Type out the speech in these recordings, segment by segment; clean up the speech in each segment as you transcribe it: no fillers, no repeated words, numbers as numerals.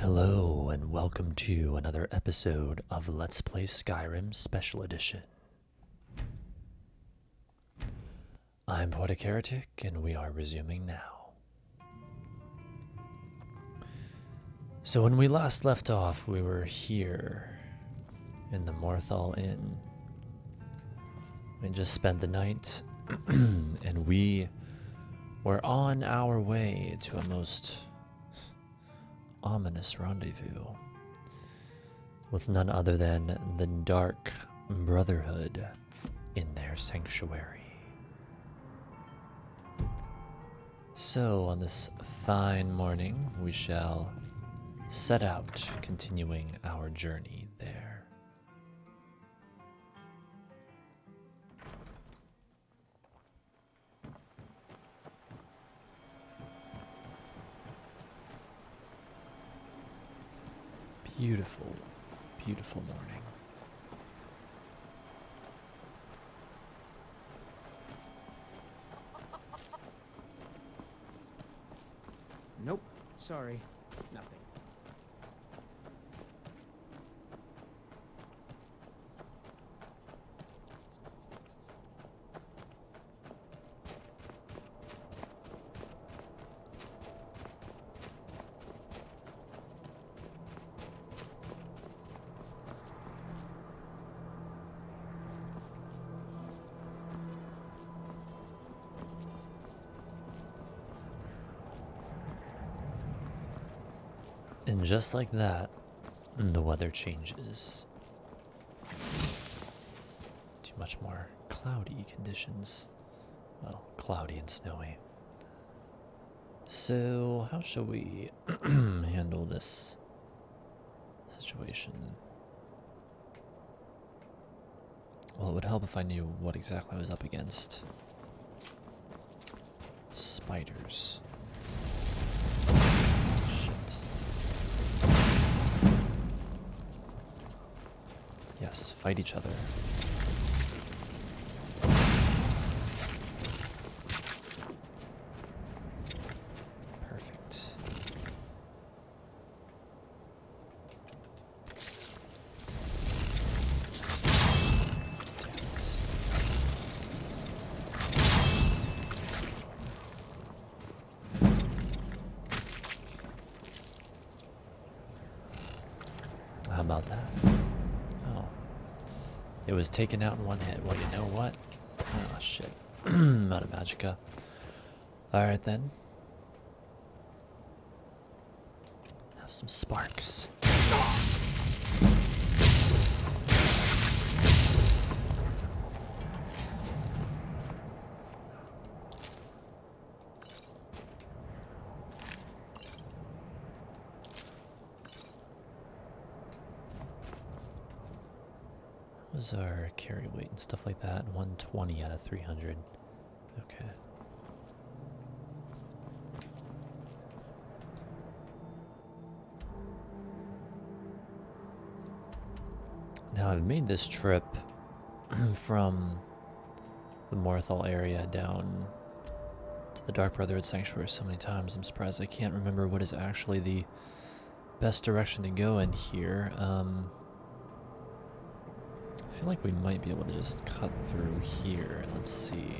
Hello and welcome to another episode of Let's Play Skyrim Special Edition. I'm Poetic Heretic and we are resuming now. So when we last left off, we were here in the Morthal Inn. We just spent the night and we were on our way to a most ominous rendezvous with none other than the Dark Brotherhood in their sanctuary. So on this fine morning, we shall set out, continuing our journey there. Beautiful, beautiful morning. Nope, sorry, nothing. And just like that, the weather changes to much more cloudy conditions. Well, cloudy and snowy. So, how shall we handle this situation? Well, it would help if I knew what exactly I was up against. Spiders. Yes, fight each other. Perfect. How about that? It was taken out in one hit. Well, you know what? Oh, shit. I'm out of magicka. Alright then. Have some sparks. Was our carry weight and stuff like that? 120 out of 300. Okay. Now I've made this trip from the Morthal area down to the Dark Brotherhood Sanctuary so many times. I'm surprised I can't remember what is actually the best direction to go in here. I feel like we might be able to just cut through here. Let's see.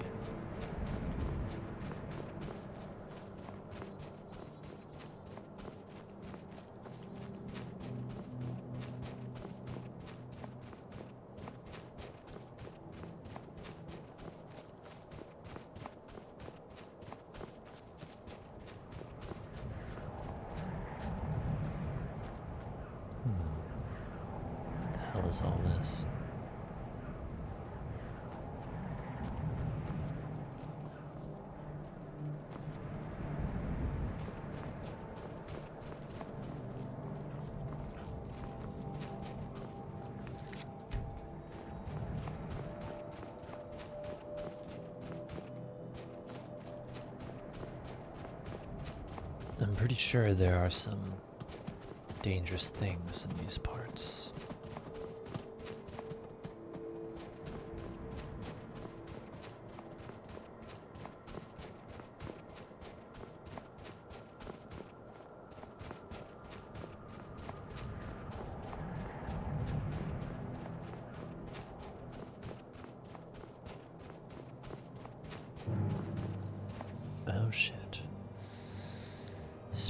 What the hell is all this? I'm pretty sure there are some dangerous things in these parts.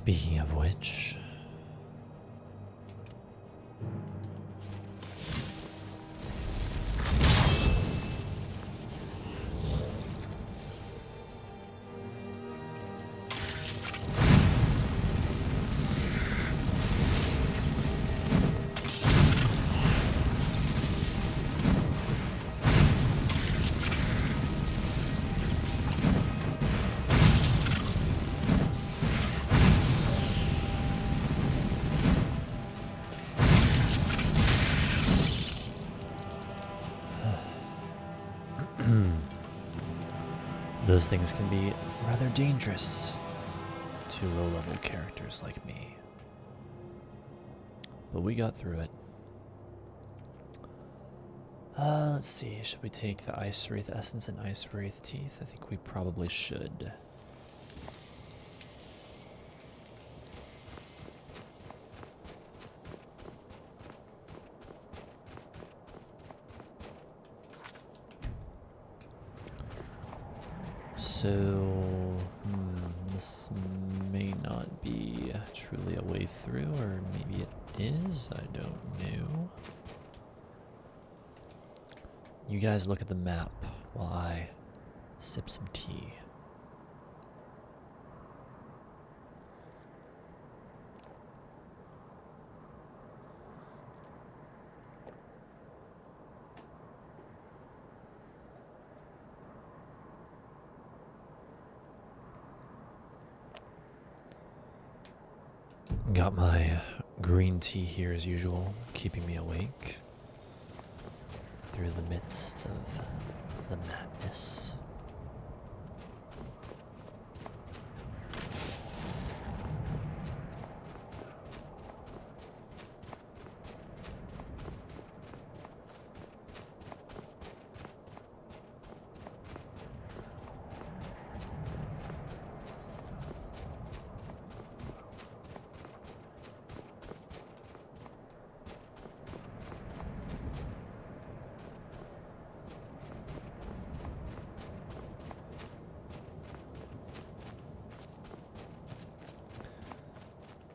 Speaking of which, those things can be rather dangerous to low-level characters like me. But we got through it. Let's see, should we take the Ice Wraith Essence and Ice Wraith Teeth? I think we probably should. So, this may not be truly a way through, or maybe it is, I don't know. You guys look at the map while I sip some tea. Got my green tea here as usual, keeping me awake through the midst of the madness.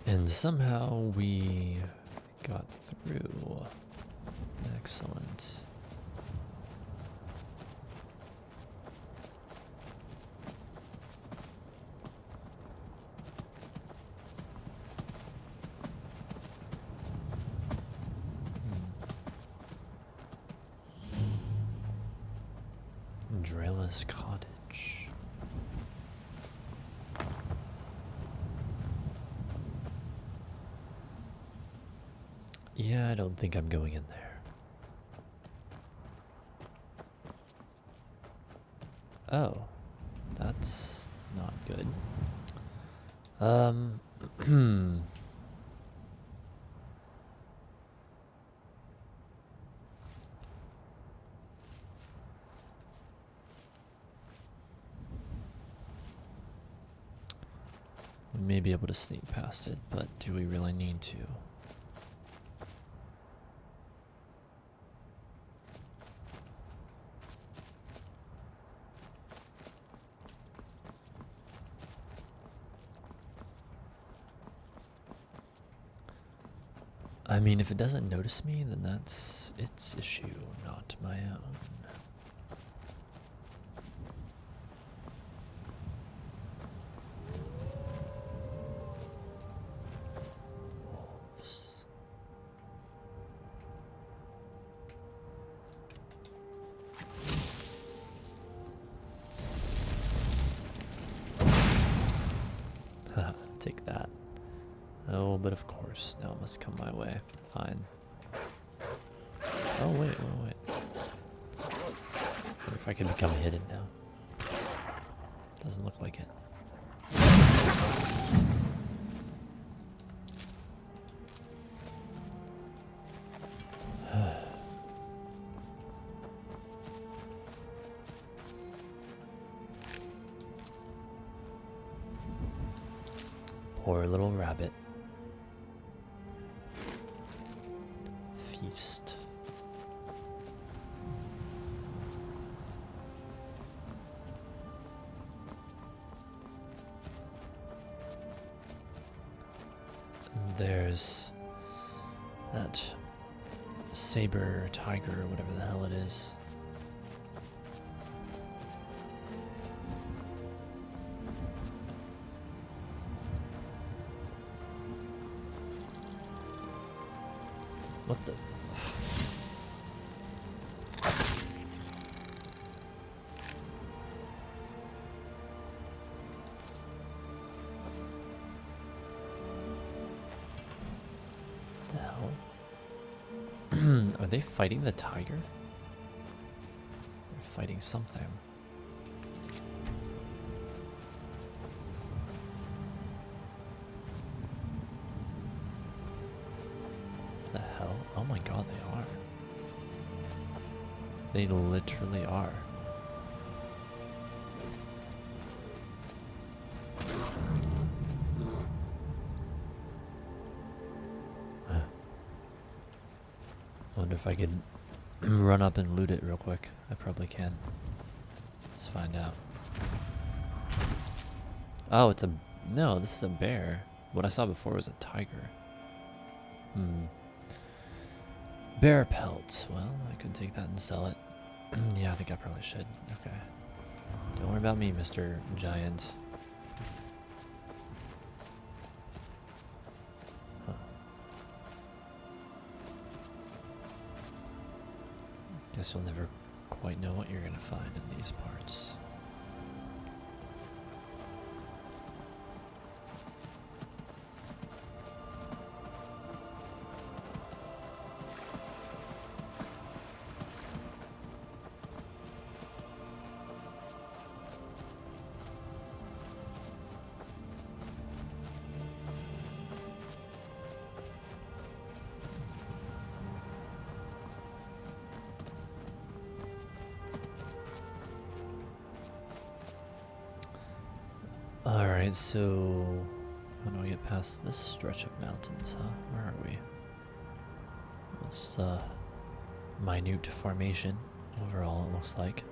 And somehow we got through. Excellent. Drela's Cottage. Yeah, I don't think I'm going in there. Oh, that's not good. We may be able to sneak past it, but do we really need to? I mean, if it doesn't notice me, then that's its issue, not my own. Wolves. Haha, take that. Oh, but of course, now it must come my way. Fine. Oh, wait. Wonder if I can become hidden now. Doesn't look like it. Poor little rabbit. Feast. there's that saber tiger or whatever the hell it is. What the? The hell? Are they fighting the tiger? They're fighting something. The hell? Oh my god, they are. They literally are. I wonder if I could run up and loot it real quick. I probably can. Let's find out. Oh, it's a... No, this is a bear. What I saw before was a tiger. Bear pelts. Well, I could take that and sell it. Yeah, I think I probably should. Okay. Don't worry about me, Mr. Giant. Huh. Guess you'll never quite know what you're gonna find in these parts. Alright, so how do I get past this stretch of mountains, huh? Where are we? It's a minute formation overall, it looks like.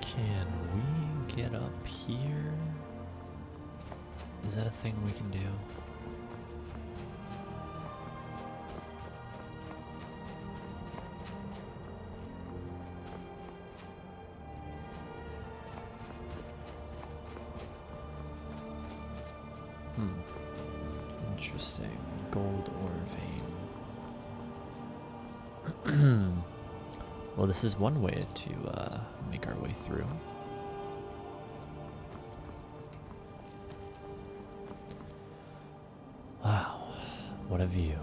Can we get up here? Is that a thing we can do? Interesting. Gold ore vein. Well, this is one way to make our way through. Wow, what a view.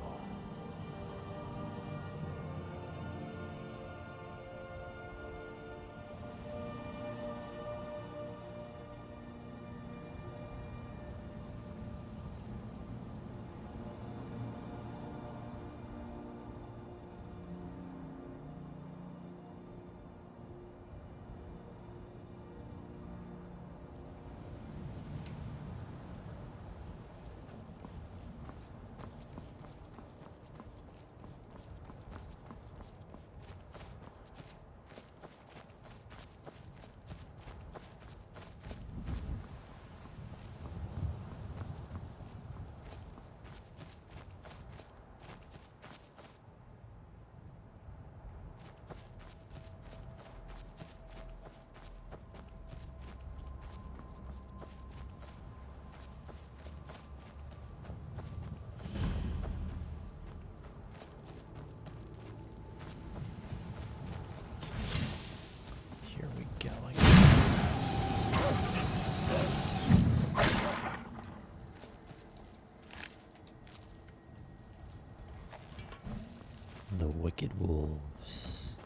Wicked wolves.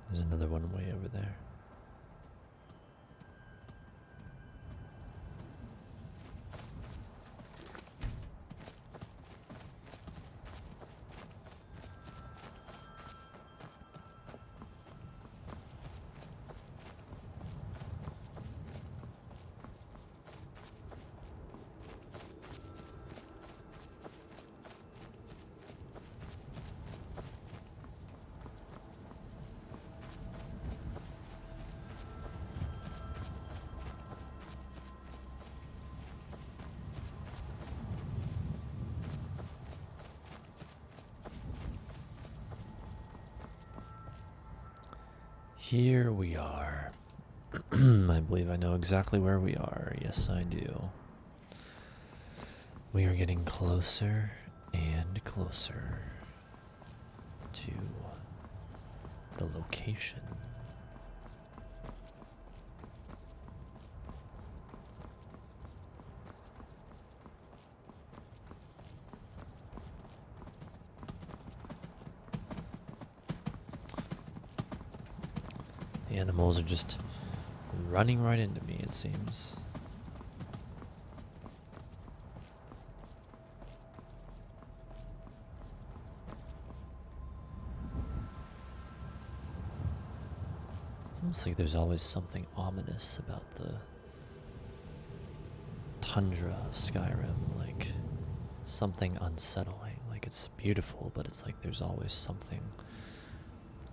There's another one way over there. Here we are. I believe I know exactly where we are. Yes, I do. We are getting closer and closer to the location. The animals are just running right into me, it seems. It's almost like there's always something ominous about the tundra of Skyrim, like something unsettling. Like it's beautiful, but it's like there's always something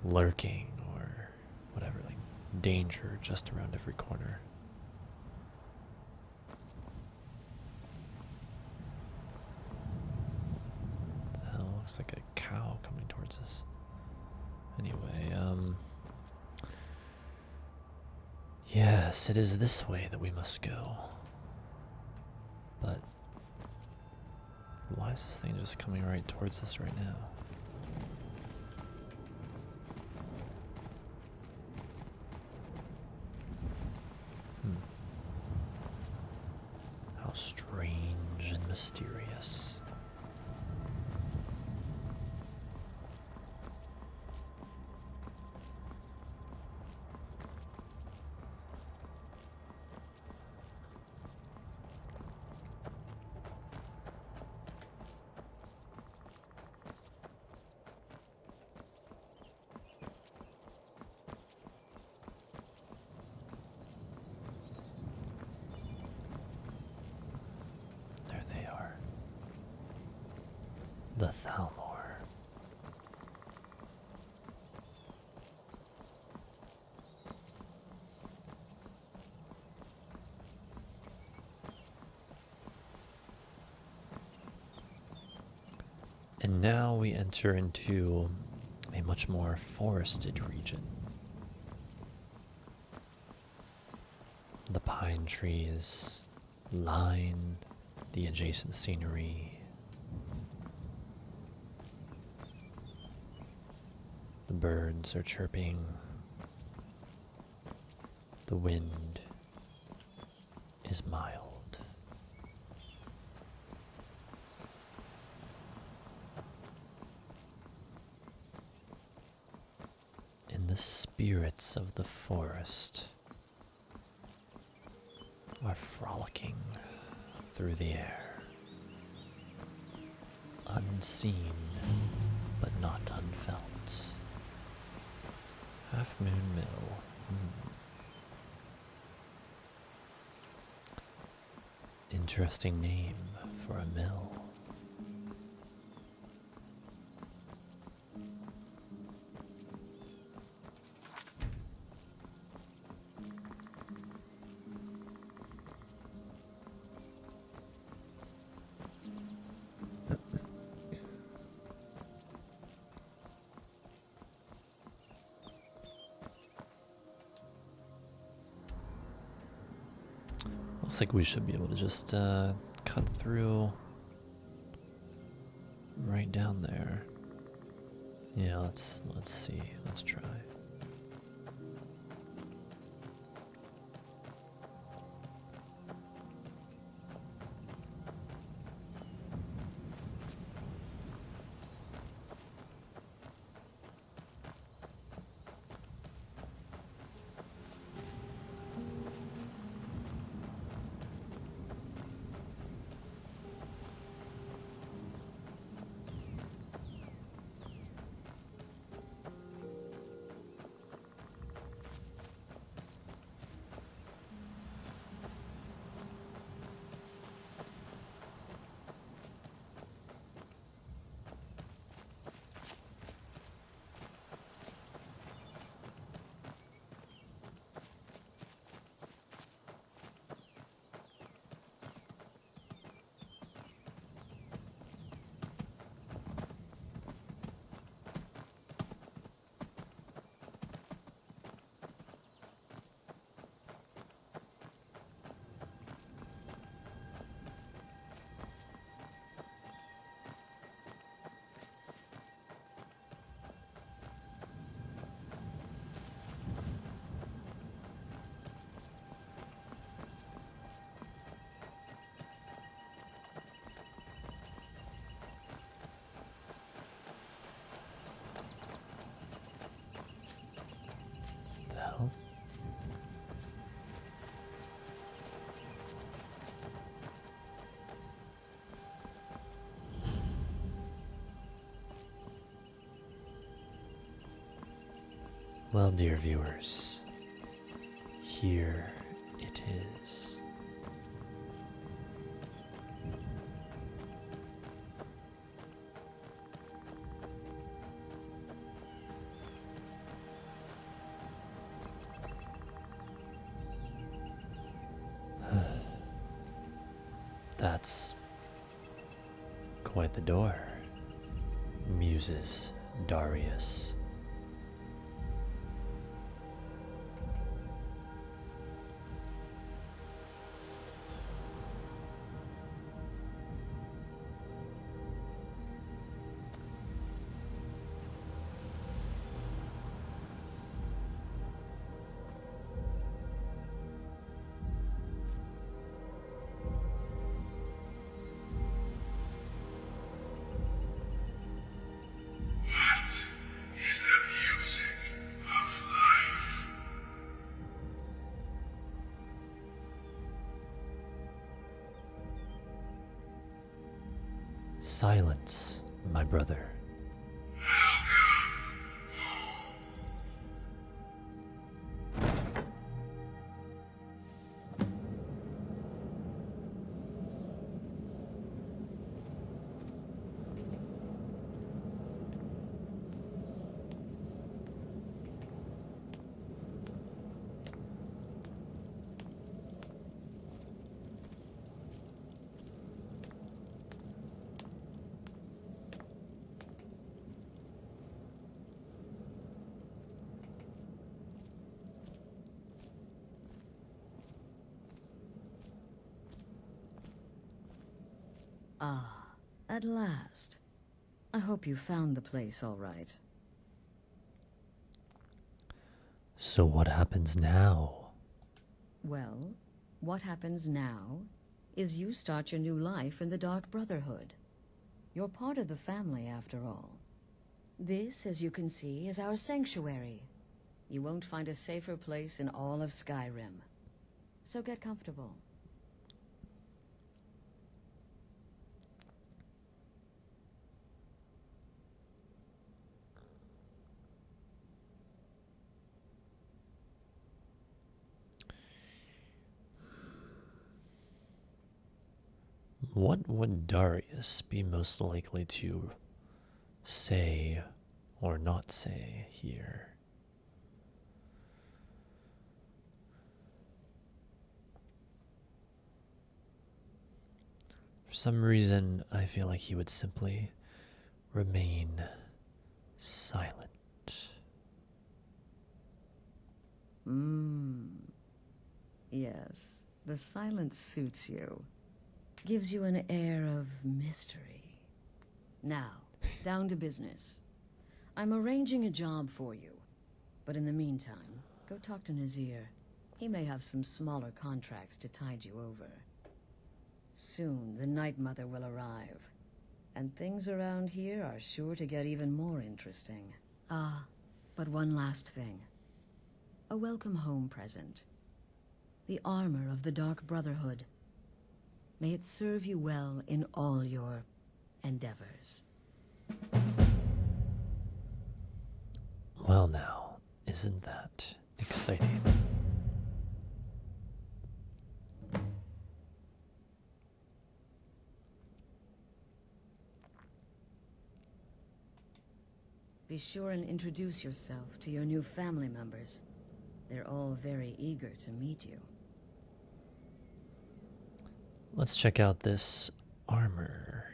lurking or whatever, like danger just around every corner. The hell, looks like a cow coming towards us. Anyway, yes, it is this way that we must go. But why is this thing just coming right towards us right now? How strange and mysterious. The Thalmor. And now we enter into a much more forested region. The pine trees line the adjacent scenery. The birds are chirping. The wind is mild. And the spirits of the forest are frolicking through the air. Unseen, but not unfelt. Half Moon Mill. Interesting name for a mill. Looks like we should be able to just cut through right down there. Yeah, let's see. Let's try. Well, dear viewers, here it is. That's quite the door, muses Darius. Silence, my brother. Ah, at last. I hope you found the place all right. So what happens now? Well, what happens now is you start your new life in the Dark Brotherhood. You're part of the family, after all. This, as you can see, is our sanctuary. You won't find a safer place in all of Skyrim. So get comfortable. What would Darius be most likely to say or not say here? For some reason, I feel like he would simply remain silent. Yes, the silence suits you. Gives you an air of mystery. Now, down to business. I'm arranging a job for you. But in the meantime, go talk to Nazir. He may have some smaller contracts to tide you over. Soon, the Night Mother will arrive. And things around here are sure to get even more interesting. Ah, but one last thing. A welcome home present. The armor of the Dark Brotherhood. May it serve you well in all your endeavors. Well now, isn't that exciting? Be sure and introduce yourself to your new family members. They're all very eager to meet you. Let's check out this armor.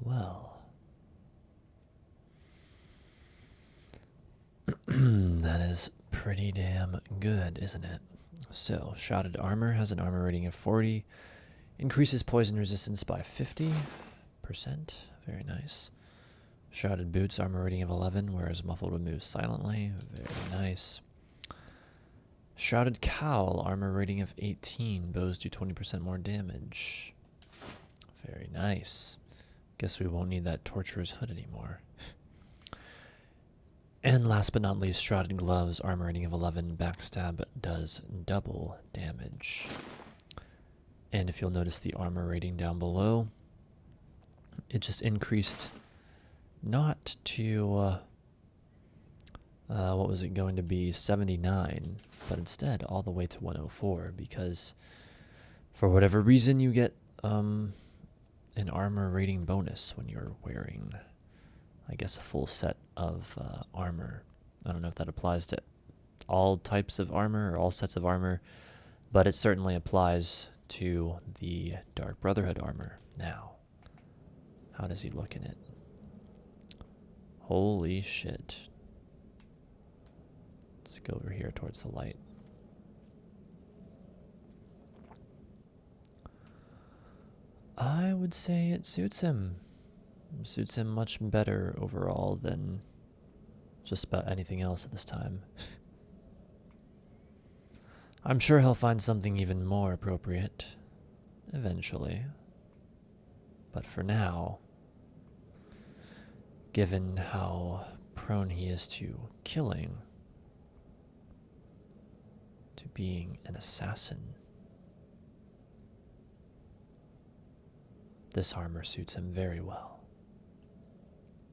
Well, that is pretty damn good, isn't it? So, shrouded armor has an armor rating of 40, increases poison resistance by 50%. Very nice. Shrouded boots, armor rating of 11, whereas muffled would move silently. Very nice. Shrouded Cowl, armor rating of 18. Bows do 20% more damage. Very nice. Guess we won't need that Torturer's Hood anymore. And last but not least, Shrouded Gloves, armor rating of 11. Backstab does double damage. And if you'll notice the armor rating down below, it just increased not to, what was it going to be, 79, but instead all the way to 104, because for whatever reason you get an armor rating bonus when you're wearing, I guess, a full set of armor. I don't know if that applies to all types of armor or all sets of armor, but it certainly applies to the Dark Brotherhood armor. Now, how does he look in it? Holy shit. Let's go over here towards the light. I would say it suits him. It suits him much better overall than just about anything else at this time. I'm sure he'll find something even more appropriate eventually. But for now, given how prone he is to killing, to being an assassin, this armor suits him very well.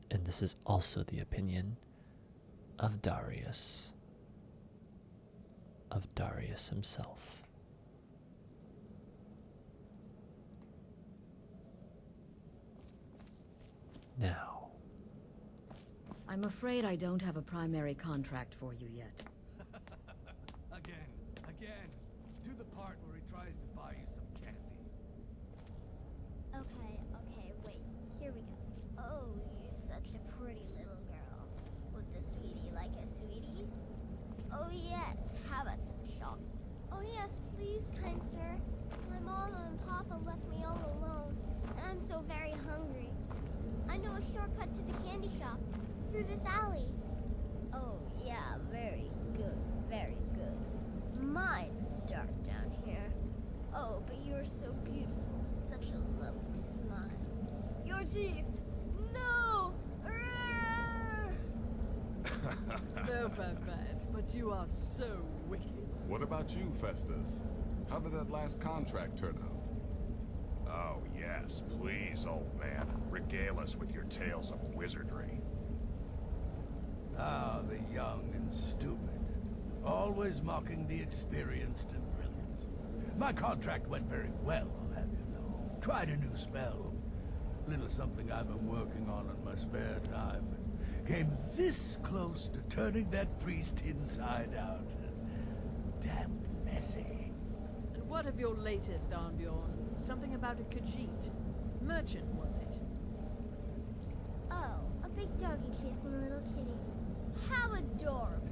And this is also the opinion of Darius. Of Darius himself. Now, I'm afraid I don't have a primary contract for you yet. Again. Do the part where he tries to buy you some candy. Okay, wait. Here we go. Oh, you're such a pretty little girl. With the sweetie like a sweetie? Oh yes, how about some chocolate? Oh yes, please, kind sir. My mama and papa left me all alone, and I'm so very hungry. I know a shortcut to the candy shop, through this alley. Oh yeah, very good, very good. Mine's dark down here. Oh, but you're so beautiful, such a lovely smile. Your teeth! No! No, Babette, but you are so wicked. What about you, Festus? How did that last contract turn out? Oh, yes, please, old man. Regale us with your tales of wizardry. Ah, the young and stupid. Always mocking the experienced and brilliant. My contract went very well, I'll have you know. Tried a new spell. Little something I've been working on in my spare time. Came this close to turning that priest inside out. Damn messy. And what of your latest, Arnbjorn? Something about a Khajiit. Merchant, was it? Oh, a big doggy chasing a little kitty. How adorable.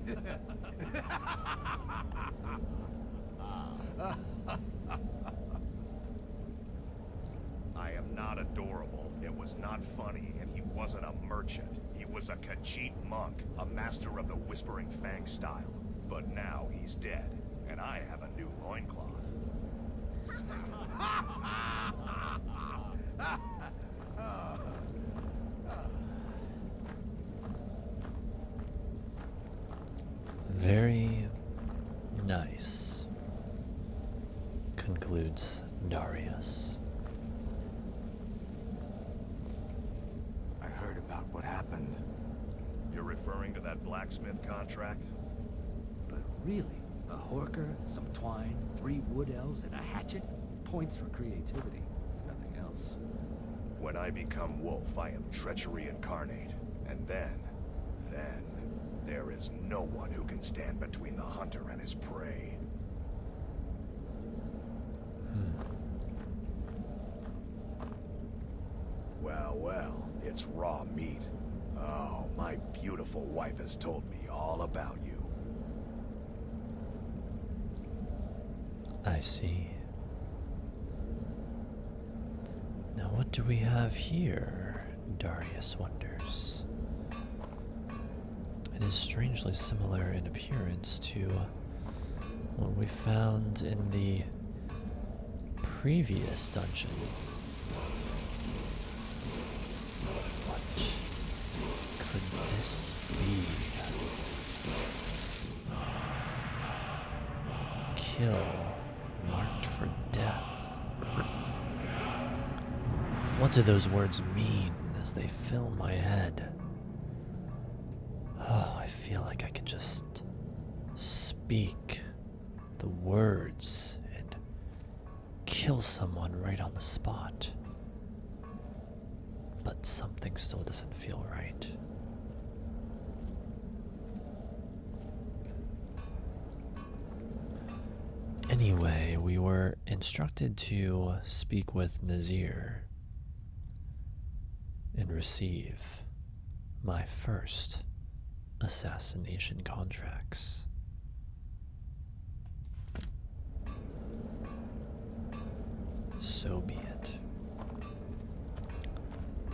I am not adorable. It was not funny, and he wasn't a merchant. He was a Khajiit monk, a master of the Whispering Fang style. But now he's dead, and I have a new loincloth. very nice, concludes Darius. I heard about what happened. You're referring to that blacksmith contract? But really, a horker, some twine, 3 wood elves, and a hatchet? Points for creativity, if nothing else. When I become wolf, I am treachery incarnate. And then, there is no one who can stand between the hunter and his prey. Well, it's raw meat. Oh, my beautiful wife has told me all about you. I see. Now what do we have here? Darius wonders. It is strangely similar in appearance to what we found in the previous dungeon. What could this be? Kill marked for death. What do those words mean as they fill my head? Oh, I feel like I could just speak the words and kill someone right on the spot. But something still doesn't feel right. Anyway, we were instructed to speak with Nazir and receive my first assassination contracts. So be it.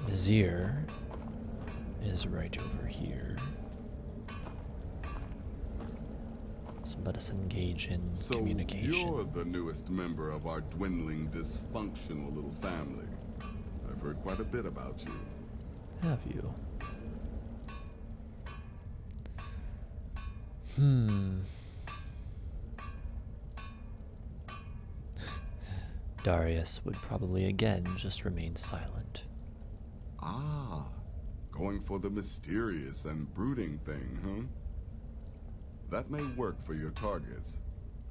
Nazir is right over here. So let us engage in communication. You're the newest member of our dwindling, dysfunctional little family. I've heard quite a bit about you. Have you? Darius would probably again just remain silent. Ah, going for the mysterious and brooding thing, huh? That may work for your targets,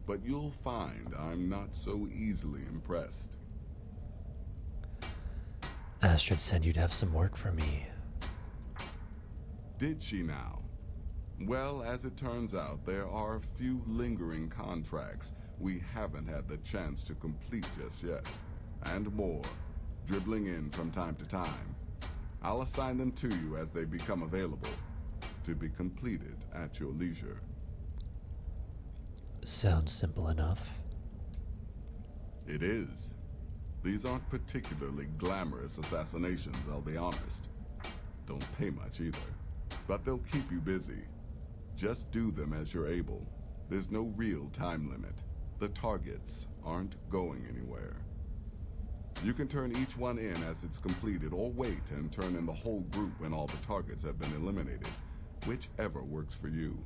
but you'll find I'm not so easily impressed. Astrid said you'd have some work for me. Did she now? Well, as it turns out, there are a few lingering contracts we haven't had the chance to complete just yet. And more, dribbling in from time to time. I'll assign them to you as they become available, to be completed at your leisure. Sounds simple enough. It is. These aren't particularly glamorous assassinations, I'll be honest. Don't pay much either. But they'll keep you busy. Just do them as you're able. There's no real time limit. The targets aren't going anywhere. You can turn each one in as it's completed, or wait and turn in the whole group when all the targets have been eliminated. Whichever works for you.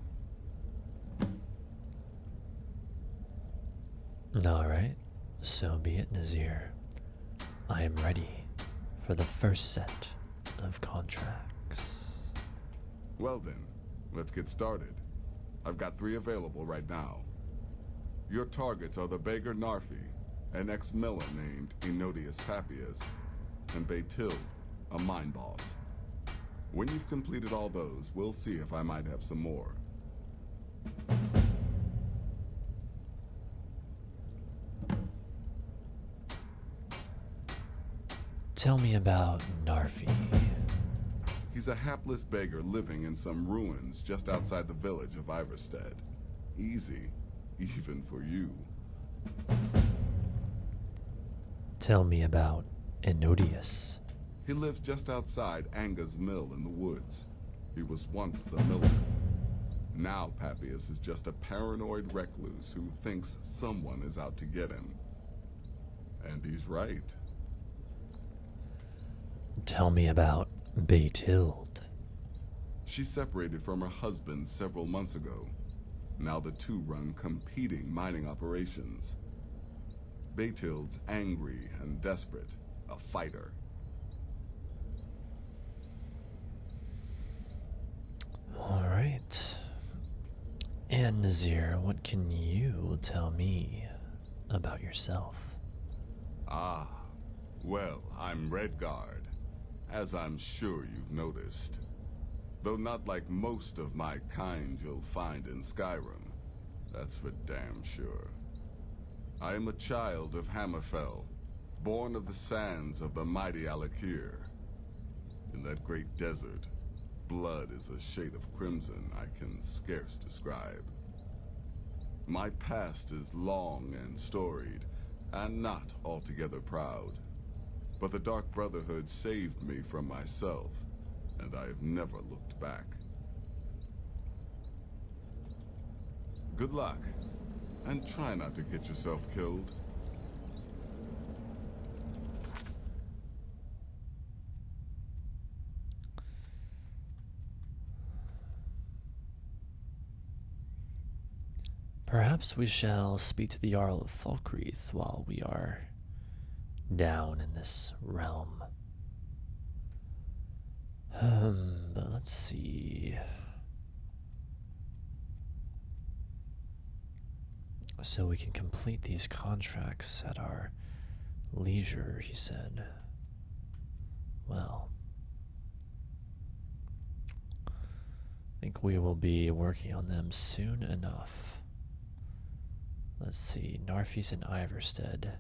Alright, so be it, Nazir. I am ready for the first set of contracts. Well then, let's get started. I've got 3 available right now. Your targets are the beggar Narfi, an ex-miller named Enodius Papias, and Baytil, a mine boss. When you've completed all those, we'll see if I might have some more. Tell me about Narfi. He's a hapless beggar living in some ruins just outside the village of Iverstead. Easy, even for you. Tell me about Enodius. He lives just outside Anga's mill in the woods. He was once the miller. Now Papias is just a paranoid recluse who thinks someone is out to get him. And he's right. Tell me about Baytil. She separated from her husband several months ago. Now the two run competing mining operations. Baytild's angry and desperate, a fighter. All right. And Nazir, what can you tell me about yourself? Ah, well, I'm Redguard, as I'm sure you've noticed. Though not like most of my kind you'll find in Skyrim, that's for damn sure. I am a child of Hammerfell, born of the sands of the mighty Alakir. In that great desert, blood is a shade of crimson I can scarce describe. My past is long and storied, and not altogether proud. But the Dark Brotherhood saved me from myself, and I have never looked back. Good luck. And try not to get yourself killed. Perhaps we shall speak to the Jarl of Falkreath while we are down in this realm. But let's see. So we can complete these contracts at our leisure, he said. Well, I think we will be working on them soon enough. Let's see, Narfis and Iverstead.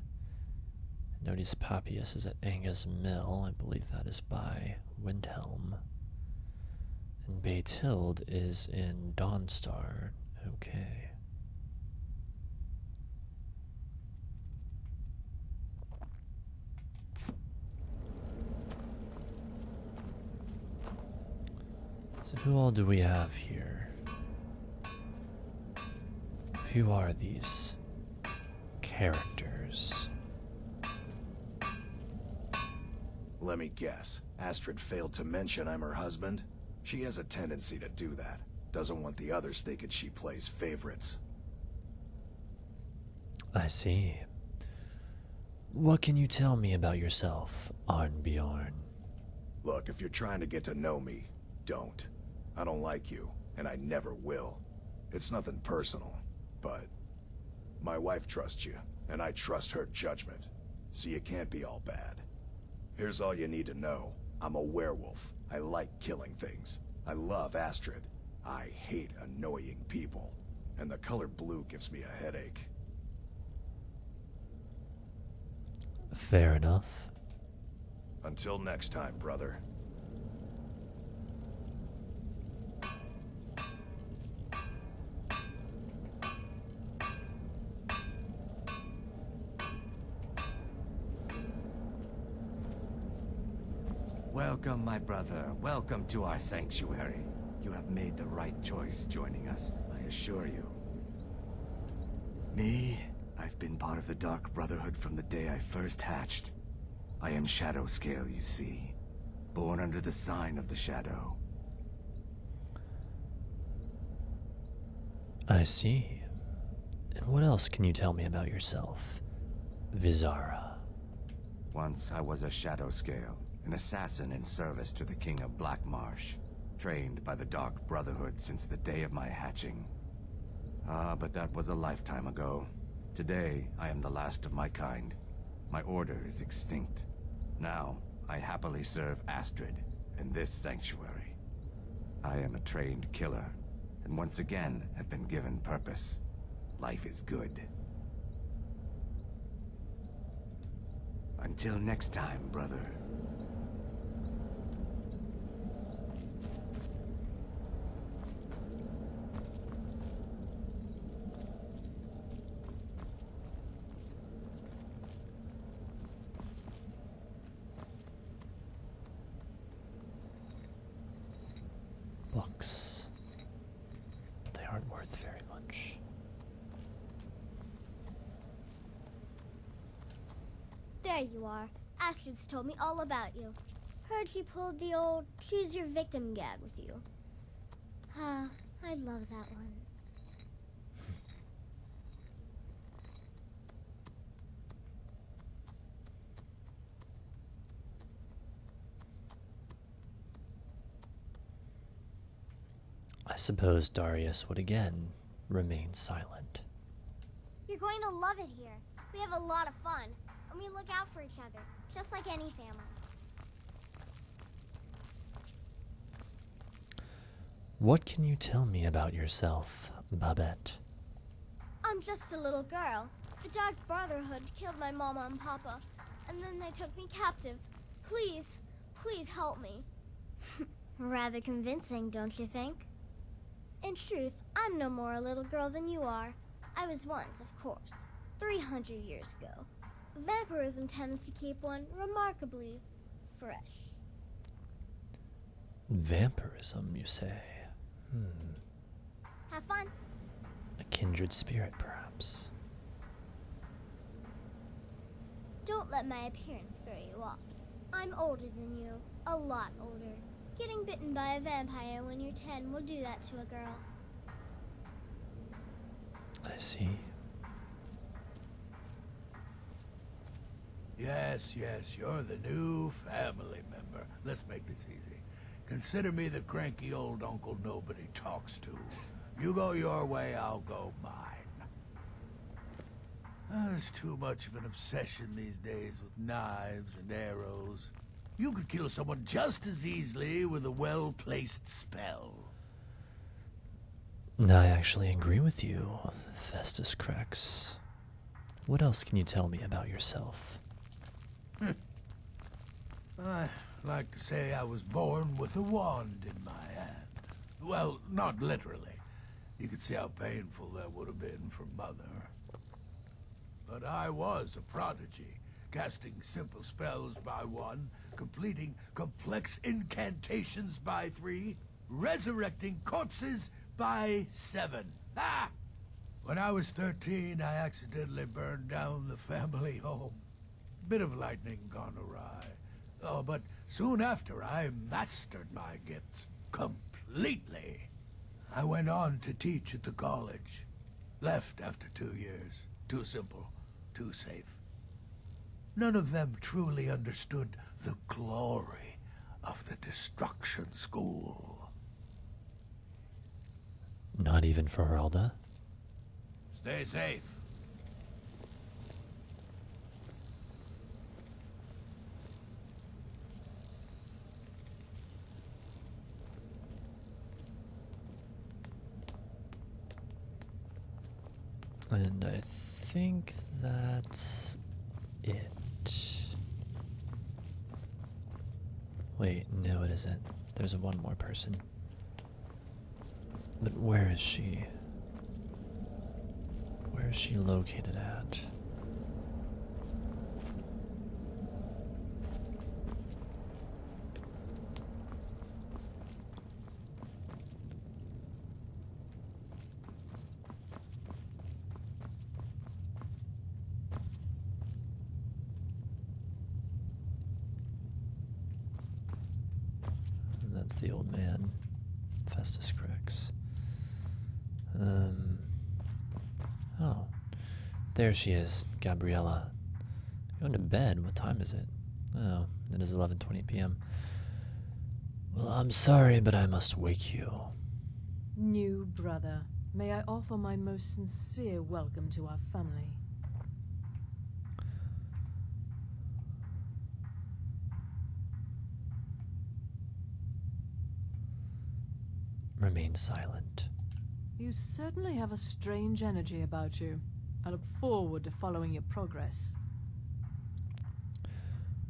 Notice Papias is at Anga's Mill. I believe that is by Windhelm. And Baytild is in Dawnstar. Okay. So who all do we have here? Who are these characters? Let me guess. Astrid failed to mention I'm her husband? She has a tendency to do that. Doesn't want the others thinking she plays favorites. I see. What can you tell me about yourself, Arnbjorn? Look, if you're trying to get to know me, don't. I don't like you, and I never will. It's nothing personal, but my wife trusts you, and I trust her judgment, so you can't be all bad. Here's all you need to know. I'm a werewolf. I like killing things. I love Astrid. I hate annoying people, and the color blue gives me a headache. Fair enough. Until next time, brother. Welcome, my brother. Welcome to our sanctuary. You have made the right choice joining us, I assure you. Me? I've been part of the Dark Brotherhood from the day I first hatched. I am Shadowscale, you see. Born under the sign of the Shadow. I see. And what else can you tell me about yourself, Vizara? Once I was a Shadowscale, an assassin in service to the King of Blackmarsh, trained by the Dark Brotherhood since the day of my hatching. But that was a lifetime ago. Today, I am the last of my kind. My order is extinct. Now, I happily serve Astrid in this sanctuary. I am a trained killer, and once again have been given purpose. Life is good. Until next time, brother. Books. But they aren't worth very much. There you are. Astrid's told me all about you. Heard you pulled the old choose your victim gad with you. Ah, I love that one. I suppose Darius would again remain silent. You're going to love it here. We have a lot of fun, and we look out for each other, just like any family. What can you tell me about yourself, Babette? I'm just a little girl. The Dark Brotherhood killed my mama and papa, and then they took me captive. Please, please help me. Rather convincing, don't you think? In truth, I'm no more a little girl than you are. I was once, of course, 300 years ago. Vampirism tends to keep one remarkably fresh. Vampirism, you say? Have fun. A kindred spirit, perhaps. Don't let my appearance throw you off. I'm older than you. A lot older. Getting bitten by a vampire when you're 10 will do that to a girl. I see. Yes, you're the new family member. Let's make this easy. Consider me the cranky old uncle nobody talks to. You go your way, I'll go mine. There's too much of an obsession these days with knives and arrows. You could kill someone just as easily with a well-placed spell. I actually agree with you, Festus Crex. What else can you tell me about yourself? I like to say I was born with a wand in my hand. Well, not literally. You could see how painful that would have been for Mother. But I was a prodigy, casting simple spells by 1, completing complex incantations by 3, resurrecting corpses by 7. Ah! When I was 13, I accidentally burned down the family home. Bit of lightning gone awry. Oh, but soon after, I mastered my gifts completely. I went on to teach at the college. Left after 2 years. Too simple, too safe. None of them truly understood the glory of the Destruction School. Not even for Heralda? Stay safe. And I think that's it. Wait, no it isn't. There's one more person. But where is she? Where is she located at? That's the old man, Festus Crex. Oh, there she is, Gabriella. Going to bed. What time is it? Oh, it is 11:20 p.m. Well, I'm sorry, but I must wake you. New brother, may I offer my most sincere welcome to our family. Remain silent. You certainly have a strange energy about you. I look forward to following your progress.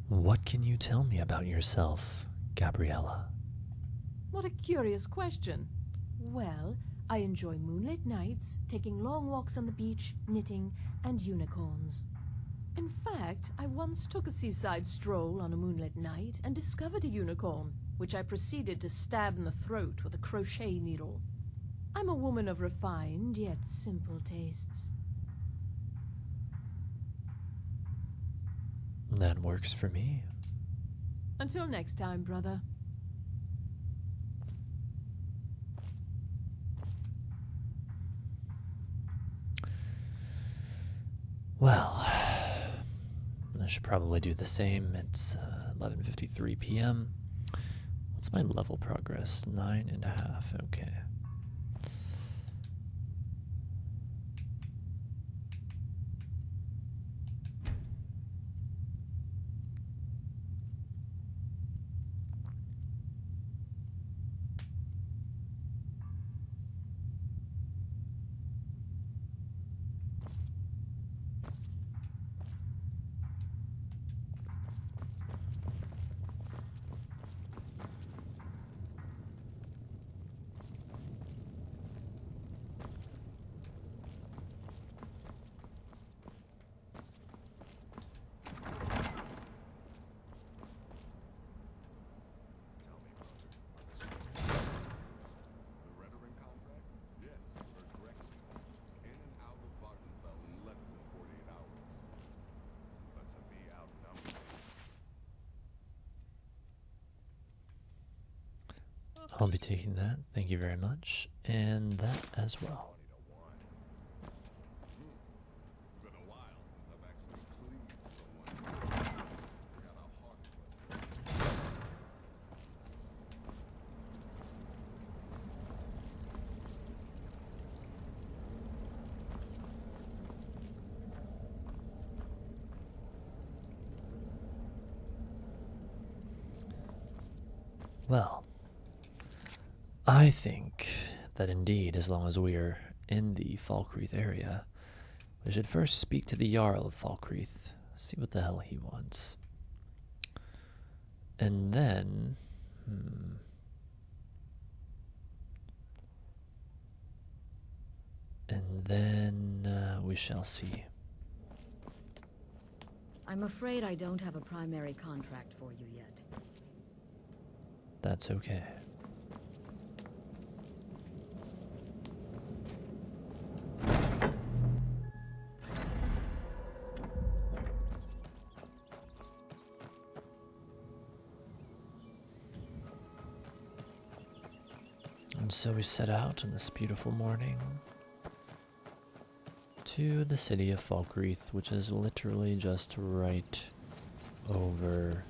What can you tell me about yourself, Gabriella? What a curious question. Well, I enjoy moonlit nights, taking long walks on the beach, knitting, and unicorns. In fact, I once took a seaside stroll on a moonlit night and discovered a unicorn, which I proceeded to stab in the throat with a crochet needle. I'm a woman of refined yet simple tastes. That works for me. Until next time, brother. Well, I should probably do the same. It's 11:53 p.m. What's my level progress? 9.5. Okay. I'll be taking that. Thank you very much. And that as well. Been a while since I've actually pleased someone. Got a heart. Well, I think that indeed, as long as we are in the Falkreath area, we should first speak to the Jarl of Falkreath, see what the hell he wants. And then, we shall see. I'm afraid I don't have a primary contract for you yet. That's okay. And so we set out on this beautiful morning to the city of Falkreath, which is literally just right over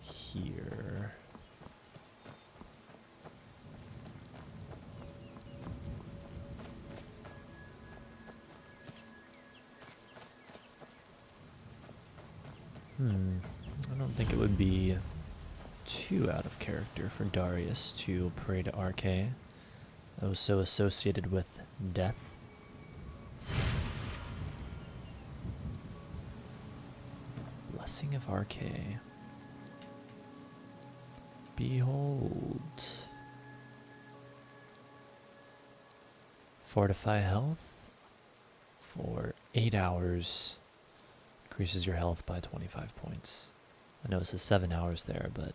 here. I don't think it would be too out of character for Darius to pray to Arche, though so associated with death. Blessing of Arche. Behold. Fortify health for 8 hours. Increases your health by 25 points. I know it says 7 hours there, but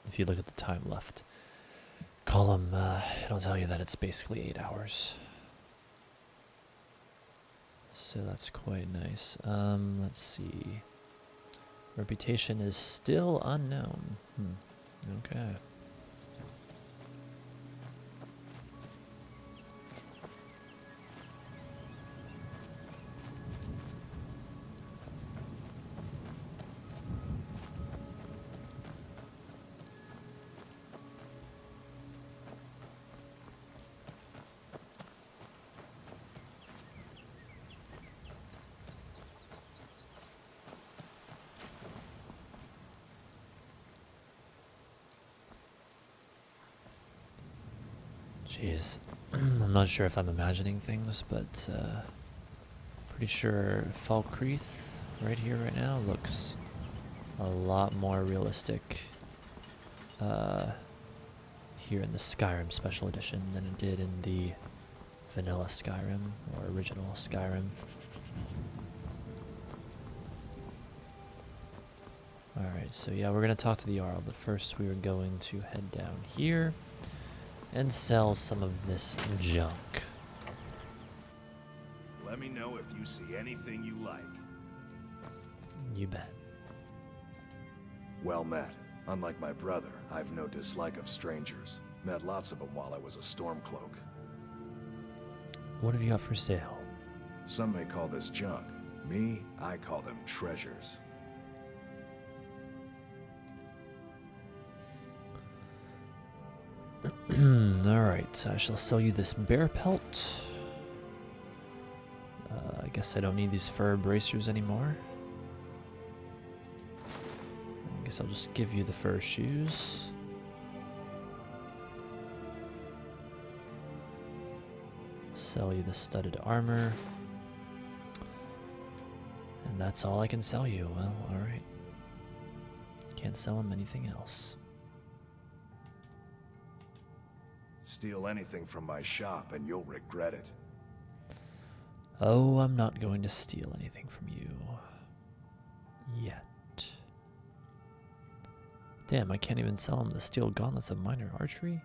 if you look at the time left column, it'll tell you that it's basically 8 hours. So that's quite nice. Let's see. Reputation is still unknown. Okay. Jeez, I'm not sure if I'm imagining things, but pretty sure Falkreath right here, right now, looks a lot more realistic here in the Skyrim Special Edition than it did in the vanilla Skyrim or original Skyrim. Alright, so yeah, we're going to talk to the Jarl, but first we are going to head down here and sell some of this junk. Let me know if you see anything you like. You bet. Well met. Unlike my brother, I've no dislike of strangers. Met lots of them while I was a Stormcloak. What have you got for sale? Some may call this junk. Me, I call them treasures. Alright, I shall sell you this bear pelt. I guess I don't need these fur bracers anymore. I guess I'll just give you the fur shoes. Sell you the studded armor. And that's all I can sell you. Well, alright. Can't sell him anything else. Steal anything from my shop and you'll regret it. Oh, I'm not going to steal anything from you. Yet. Damn, I can't even sell him the steel gauntlets of minor archery?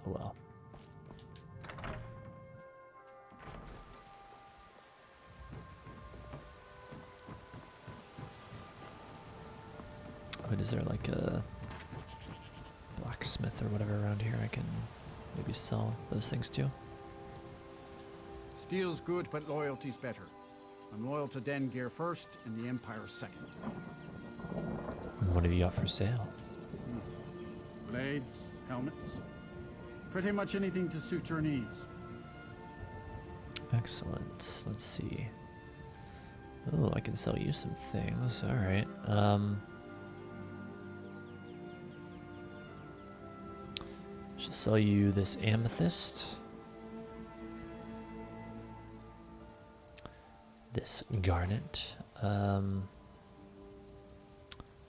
Oh well. Wait, is there like a blacksmith or whatever around here I can maybe sell those things to? Steel's good, but loyalty's better. I'm loyal to Den Gear first and the Empire second. What have you got for sale? Blades, helmets, pretty much anything to suit your needs. Excellent. Let's see. Oh, I can sell you some things. All right. Shall sell you this amethyst. This garnet.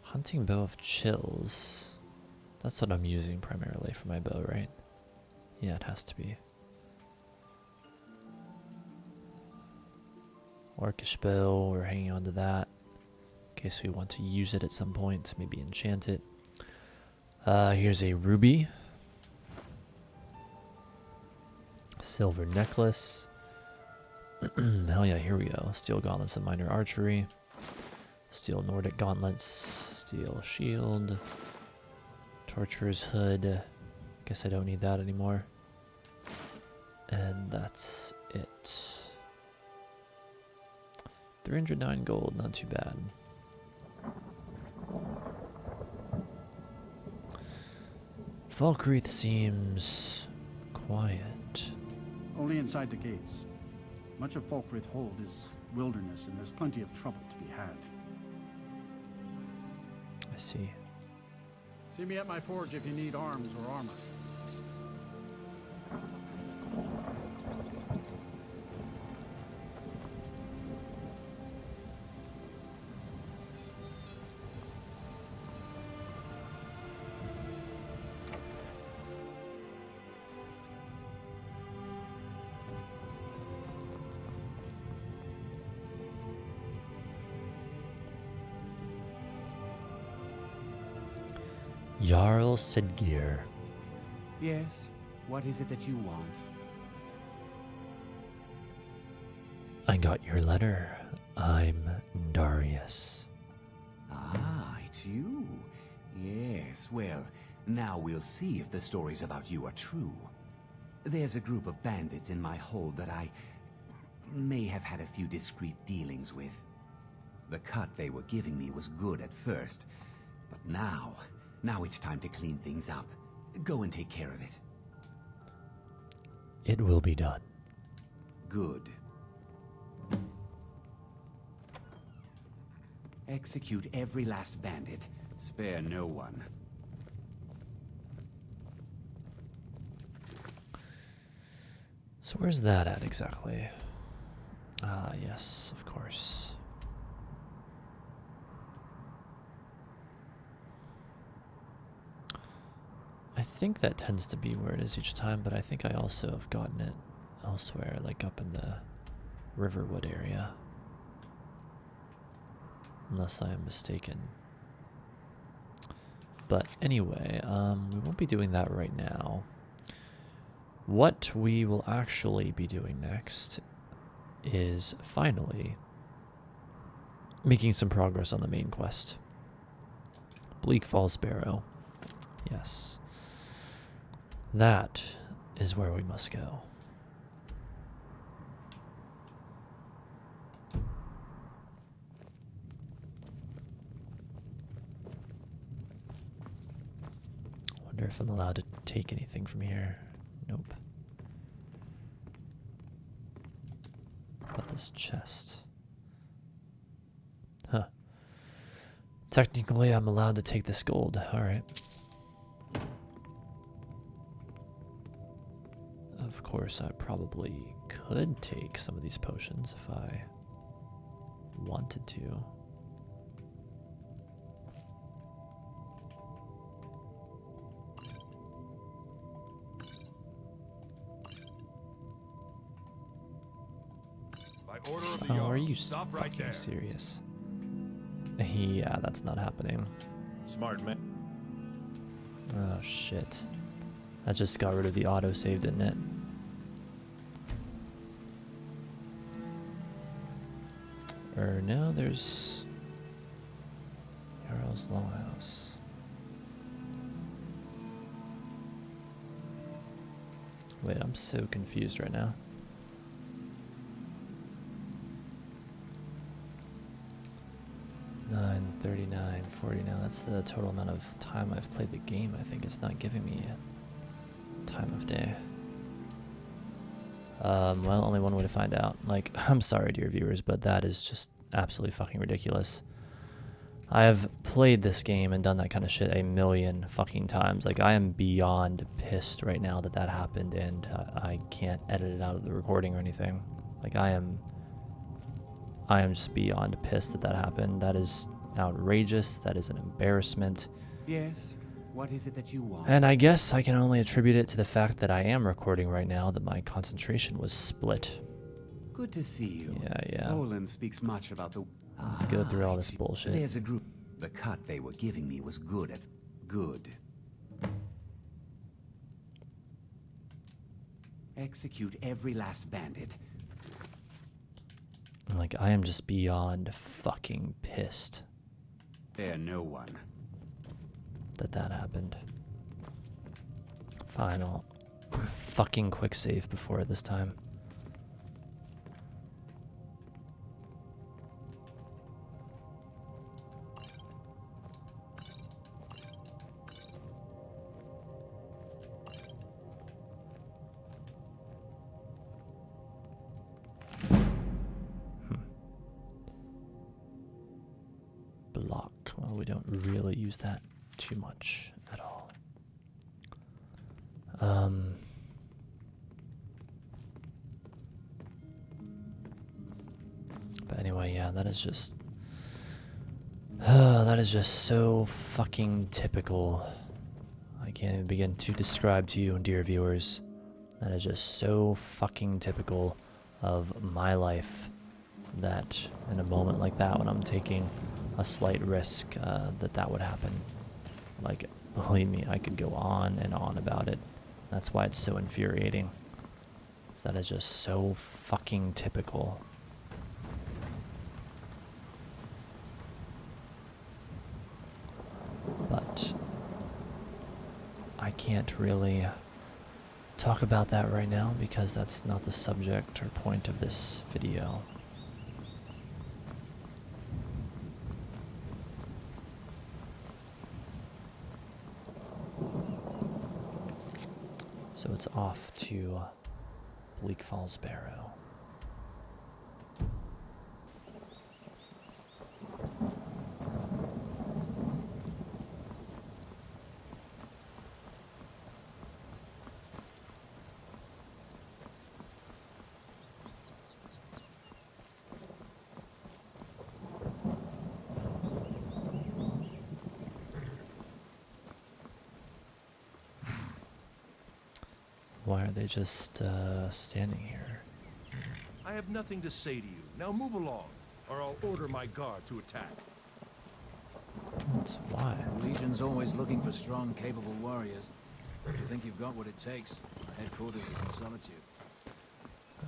Hunting bow of chills. That's what I'm using primarily for my bow, right? Yeah, it has to be. Orcish bow, we're hanging on to that in case we want to use it at some point, maybe enchant it. Here's a ruby. Silver necklace. Hell yeah, here we go. Steel gauntlets and minor archery. Steel Nordic gauntlets. Steel shield. Torturer's hood. Guess I don't need that anymore. And that's it. 309 gold, not too bad. Falkreath seems quiet. Only inside the gates. Much of Falkreath Hold is wilderness, and there's plenty of trouble to be had. I see. See me at my forge if you need arms or armor. Jarl Sidgir. Yes? What is it that you want? I got your letter. I'm Darius. Ah, it's you. Yes, well, now we'll see if the stories about you are true. There's a group of bandits in my hold that I may have had a few discreet dealings with. The cut they were giving me was good at first, but now it's time to clean things up. Go and take care of it. It will be done. Good. Execute every last bandit. Spare no one. So where's that at exactly? Ah, yes, of course. I think that tends to be where it is each time, but I think I also have gotten it elsewhere, like up in the Riverwood area. Unless I am mistaken. But anyway, we won't be doing that right now. What we will actually be doing next is finally making some progress on the main quest. Bleak Falls Barrow. Yes. That is where we must go. Wonder if I'm allowed to take anything from here. Nope. About this chest. Huh. Technically, I'm allowed to take this gold. Alright. Of course, I probably could take some of these potions if I wanted to. By order of the Oh, Jarl, are you stop right fucking there. serious? Yeah, that's not happening. Smart man. Oh shit. That just got rid of the autosave, didn't it? Or no, there's Jarl's Longhouse. Wait, I'm so confused right now. $9.39, $49. That's the total amount of time I've played the game. I think it's not giving me a time of day. Well, only one way to find out. Like, I'm sorry, dear viewers, but that is just absolutely fucking ridiculous. I have played this game and done that kind of shit a million fucking times. Like, I am beyond pissed right now that that happened, and I can't edit it out of the recording or anything. Like, I am just beyond pissed that that happened. That is outrageous. That is an embarrassment. Yes? What is it that you want? And I guess I can only attribute it to the fact that I am recording right now, that my concentration was split. Good to see you. Yeah. Olin speaks much about the... Let's go through all this bullshit. There's a group. The cut they were giving me was good. Execute every last bandit. Like, I am just beyond fucking pissed Spare no one. that that happened. Fine, I'll fucking quick save before this time. Block. Well, we don't really use that too much at all. But anyway, yeah, that is just so fucking typical. I can't even begin to describe to you, dear viewers. That is just so fucking typical of my life, that in a moment like that, when I'm taking a slight risk, that would happen. Like, believe me, I could go on and on about it. That's why it's so infuriating. 'Cause that is just so fucking typical. But I can't really talk about that right now because that's not the subject or point of this video. So it's off to Bleak Falls Barrow. Why are they just standing here? I have nothing to say to you. Now move along, or I'll order my guard to attack. That's why. The Legion's always looking for strong, capable warriors. Do you think you've got what it takes? Headquarters is in Solitude.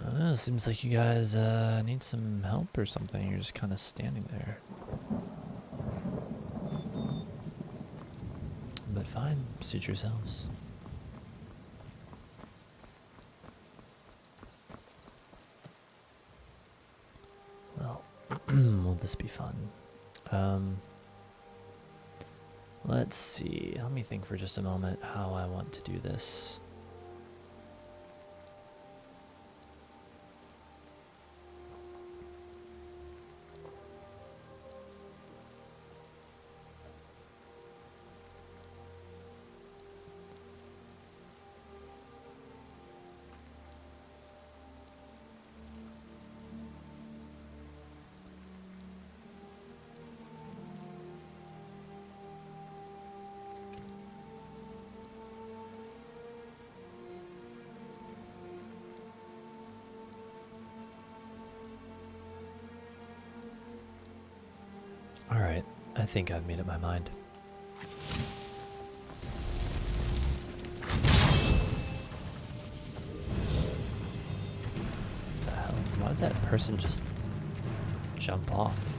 I don't know, seems like you guys need some help or something. You're just kind of standing there. But fine, suit yourselves. Well, will this be fun? Let's see. Let me think for just a moment how I want to do this. Alright, I think I've made up my mind. What the hell? Why did that person just jump off?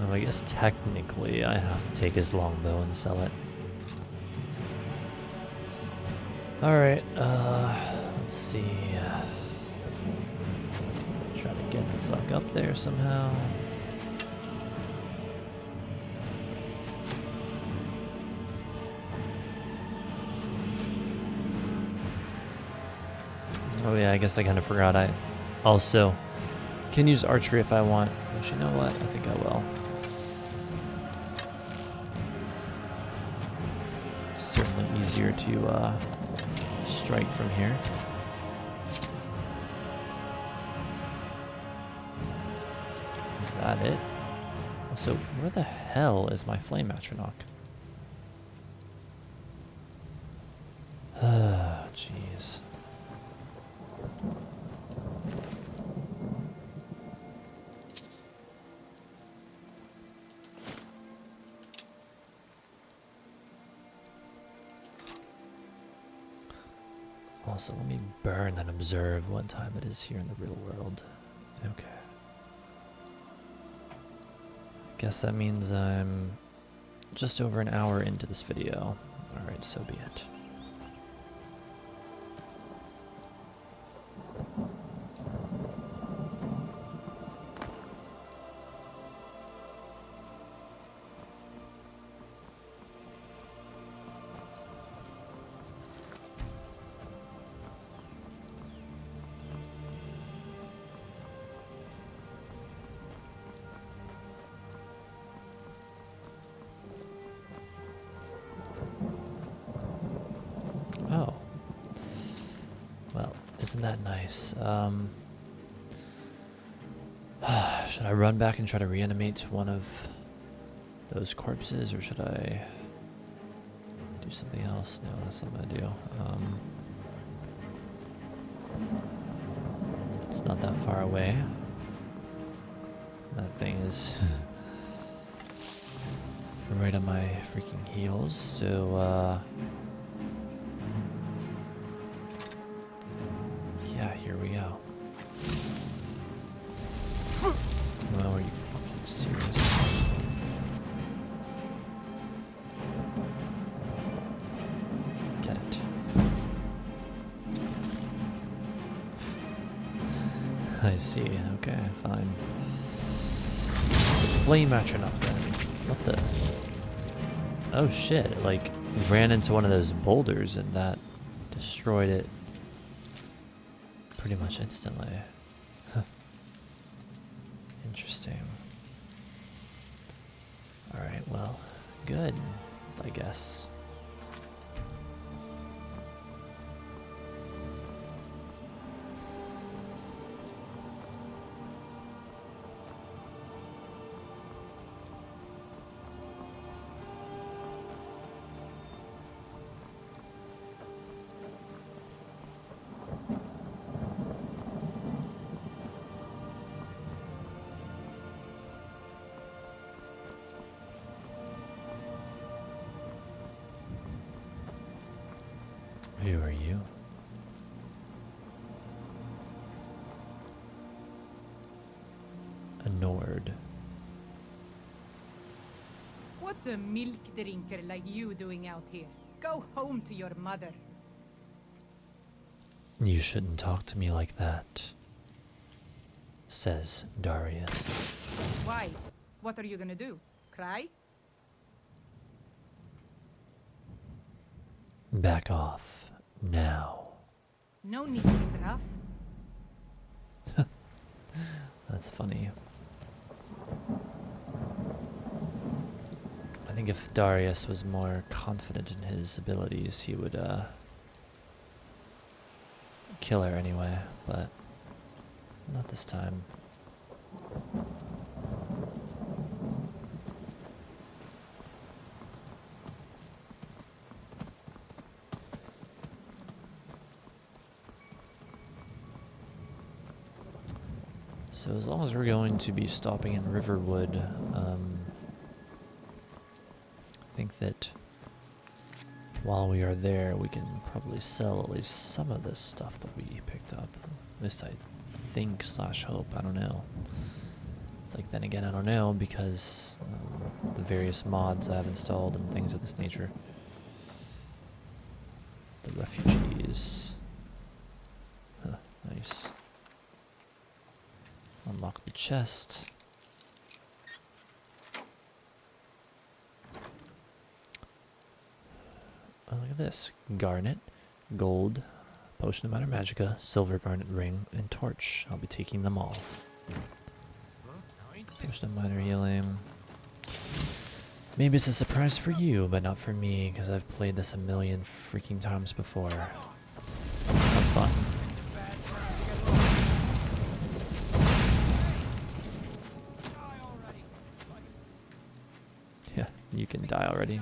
Oh, I guess technically I have to take his longbow and sell it. Alright, let's see. Try to get the fuck up there somehow. Oh yeah, I guess I kind of forgot I also can use archery if I want. But you know what? I think I will. Certainly easier to strike from here. Is that it? So where the hell is my flame atronach? Jeez. Also, let me burn and observe what time it is here in the real world. Okay. Guess that means I'm just over an hour into this video. Alright, so be it. Oh. Well, isn't that nice? Should I run back and try to reanimate one of those corpses, or should I do something else? No, that's not what I'm gonna do. It's not that far away. That thing is right on my freaking heels, so yeah, here we go. Well, are you fucking serious? Get it. I see, okay, fine. It's a flame atronach then. What the? Oh shit, it like ran into one of those boulders and that destroyed it pretty much instantly. Huh. Interesting. Alright, well, good, I guess. Who are you? A Nord. What's a milk drinker like you doing out here? Go home to your mother. You shouldn't talk to me like that, says Darius. Why? What are you gonna do? Cry? Back off, now. No need to be rough. That's funny. I think if Darius was more confident in his abilities, he would kill her anyway, but not this time. So as long as we're going to be stopping in Riverwood, I think that while we are there, we can probably sell at least some of this stuff that we picked up. At least I think / hope, I don't know. It's like, then again, I don't know, because the various mods I have installed and things of this nature. The refugees. Huh, nice. Unlock the chest. Oh, look at this. Garnet, gold, potion of minor magica, silver garnet ring, and torch. I'll be taking them all. Potion of minor healing. Maybe it's a surprise for you, but not for me, because I've played this a million freaking times before. Have fun. Yeah, you can die already.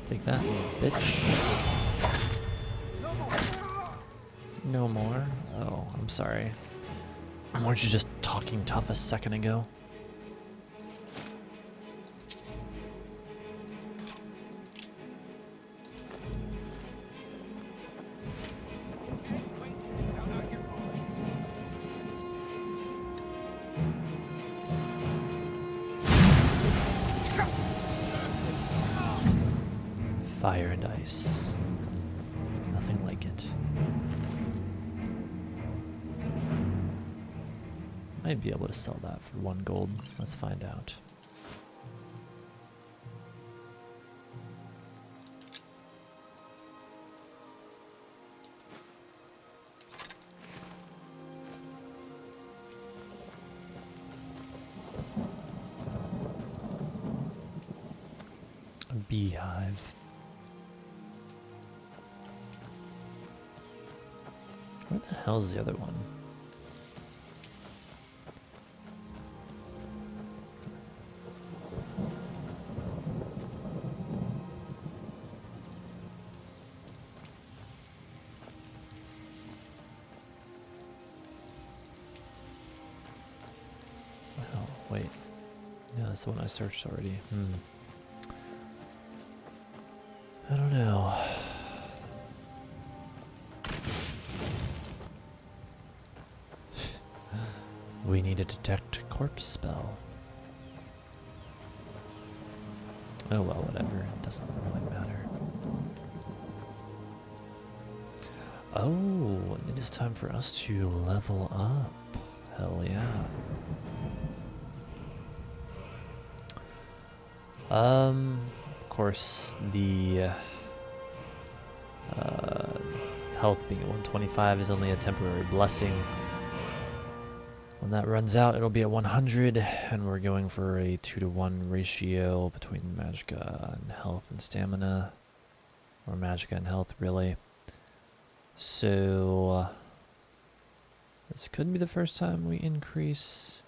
Take that, bitch. No more? Oh, I'm sorry. Weren't you just talking tough a second ago? Fire and ice. Nothing like it. Might be able to sell that for 1 gold. Let's find out. A beehive. Where the hell's the other one? Oh, wait. Yeah, that's the one I searched already. I don't know. We need to detect corpse spell. Oh well, whatever. It doesn't really matter. Oh, it is time for us to level up. Hell yeah. Of course, the health being at 125 is only a temporary blessing. When that runs out, it'll be at 100, and we're going for a 2-to-1 ratio between magicka and health and stamina. Or magicka and health, really. So, this could be the first time we increase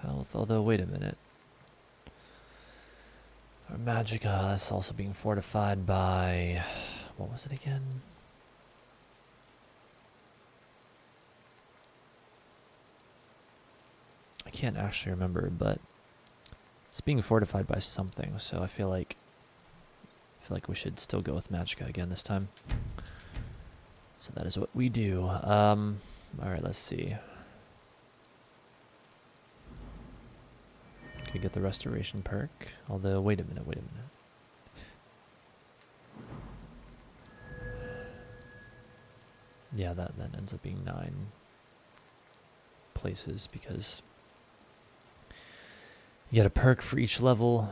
health, although, wait a minute. Our magicka, that's also being fortified by, what was it again? I can't actually remember, but it's being fortified by something, so I feel like we should still go with magicka again this time. So that is what we do. Alright, let's see. Could get the restoration perk, although wait a minute. Yeah, that ends up being 9 places because you get a perk for each level,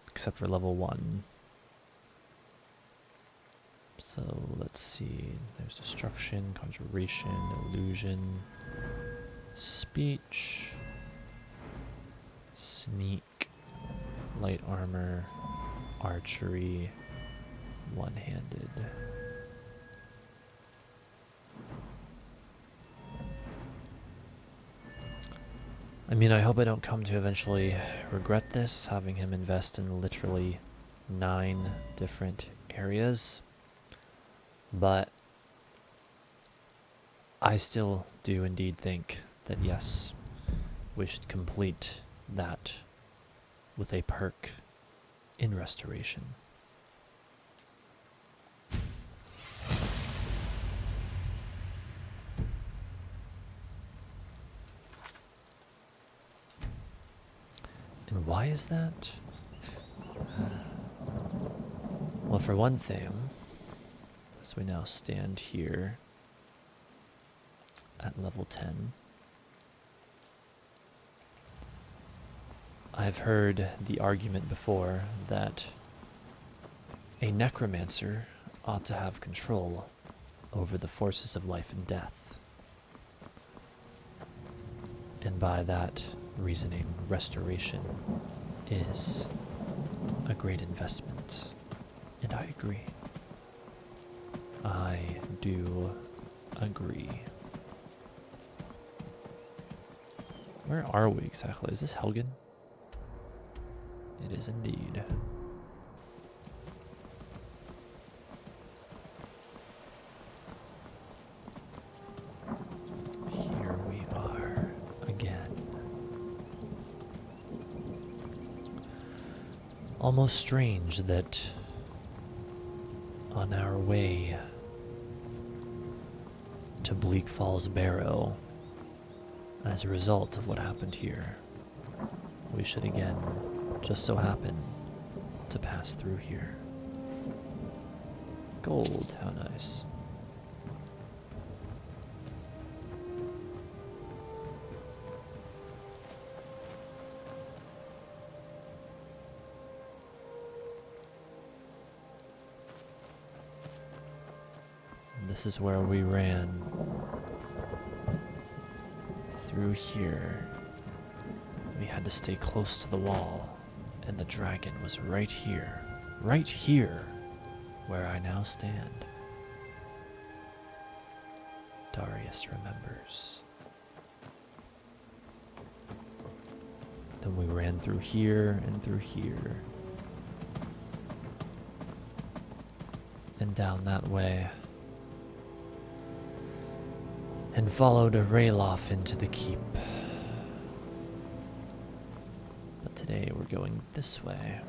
except for level 1. So let's see, there's destruction, conjuration, illusion, speech, sneak, light armor, archery, one-handed. I mean, I hope I don't come to eventually regret this, having him invest in literally 9 different areas. But I still do indeed think that yes, we should complete that with a perk in restoration. And why is that? Well, for one thing, as we now stand here at level 10, I've heard the argument before that a necromancer ought to have control over the forces of life and death. And by that reasoning, restoration is a great investment. And I agree. I do agree. Where are we exactly? Is this Helgen? It is indeed. Here we are again. Almost strange that on our way to Bleak Falls Barrow, as a result of what happened here, we should again just so happen to pass through here. Gold, how nice. This is where we ran through here. We had to stay close to the wall, and the dragon was right here where I now stand. Darius remembers. Then we ran through here and through here. And down that way. And followed Rayloff into the keep. But today we're going this way.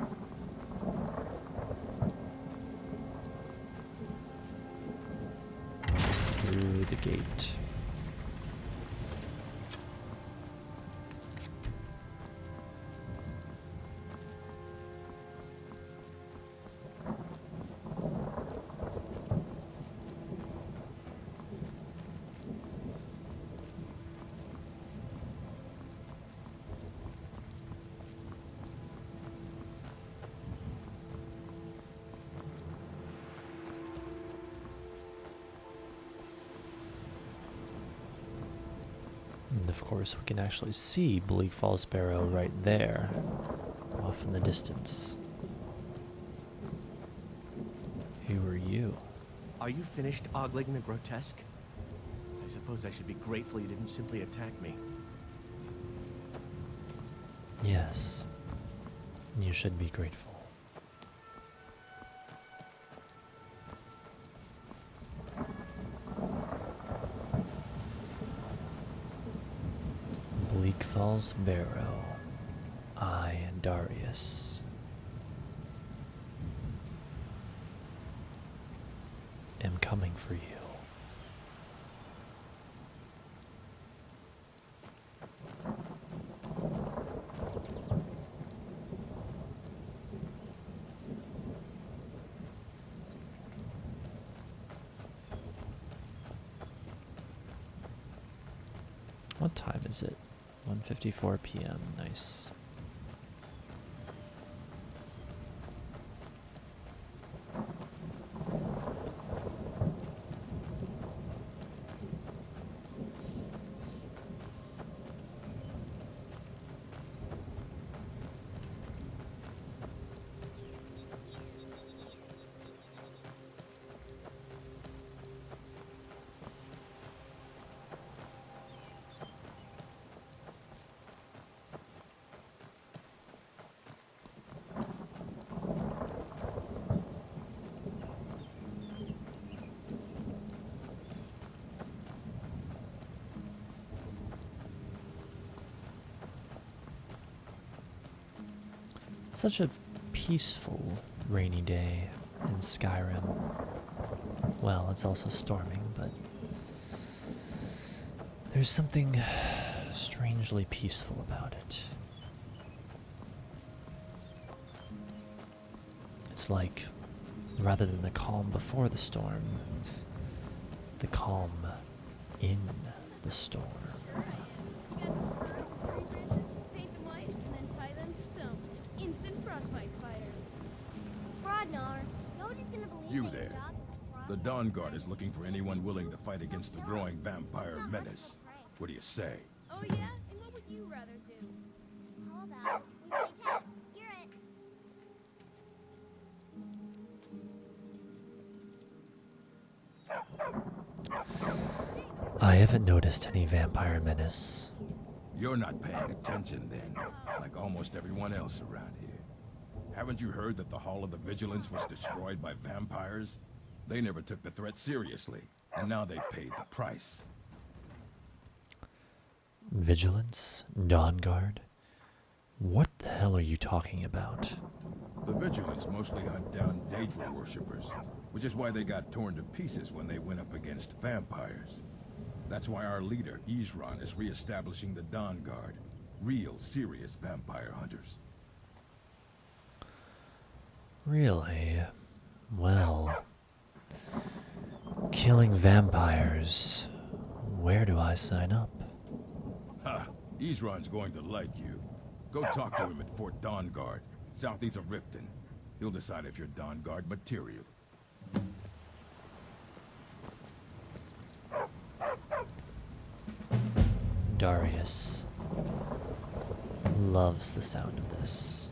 Through the gate. And of course, we can actually see Bleak Falls Barrow right there, off in the distance. Who are you? Are you finished ogling the grotesque? I suppose I should be grateful you didn't simply attack me. Yes, you should be grateful. Bleak Falls Barrow. I, Darius, am coming for you. What time is it? 1:54 p.m. Nice. Such a peaceful rainy day in Skyrim. Well, it's also storming, but there's something strangely peaceful about it. It's like, rather than the calm before the storm, the calm in the storm. Paint them white and then tie them to stone. Instant frostbite spider. Rodnar, nobody's gonna believe You that your there. dog is a frog. The Dawn Guard is looking for anyone willing to fight against the growing vampire menace. What do you say? Oh yeah? And what would you rather do? How about we play tag? You're it. I haven't noticed any vampire menace. You're not paying attention then, like almost everyone else around here. Haven't you heard that the Hall of the Vigilance was destroyed by vampires? They never took the threat seriously, and now they paid the price. Vigilance? Dawn Guard? What the hell are you talking about? The Vigilance mostly hunt down Daedra worshippers, which is why they got torn to pieces when they went up against vampires. That's why our leader, Isran, is re-establishing the Dawn Guard. Real, serious vampire hunters. Really? Well, killing vampires. Where do I sign up? Ha! Isran's going to like you. Go talk to him at Fort Dawn Guard, southeast of Riften. He'll decide if you're Dawn Guard material. Darius loves the sound of this.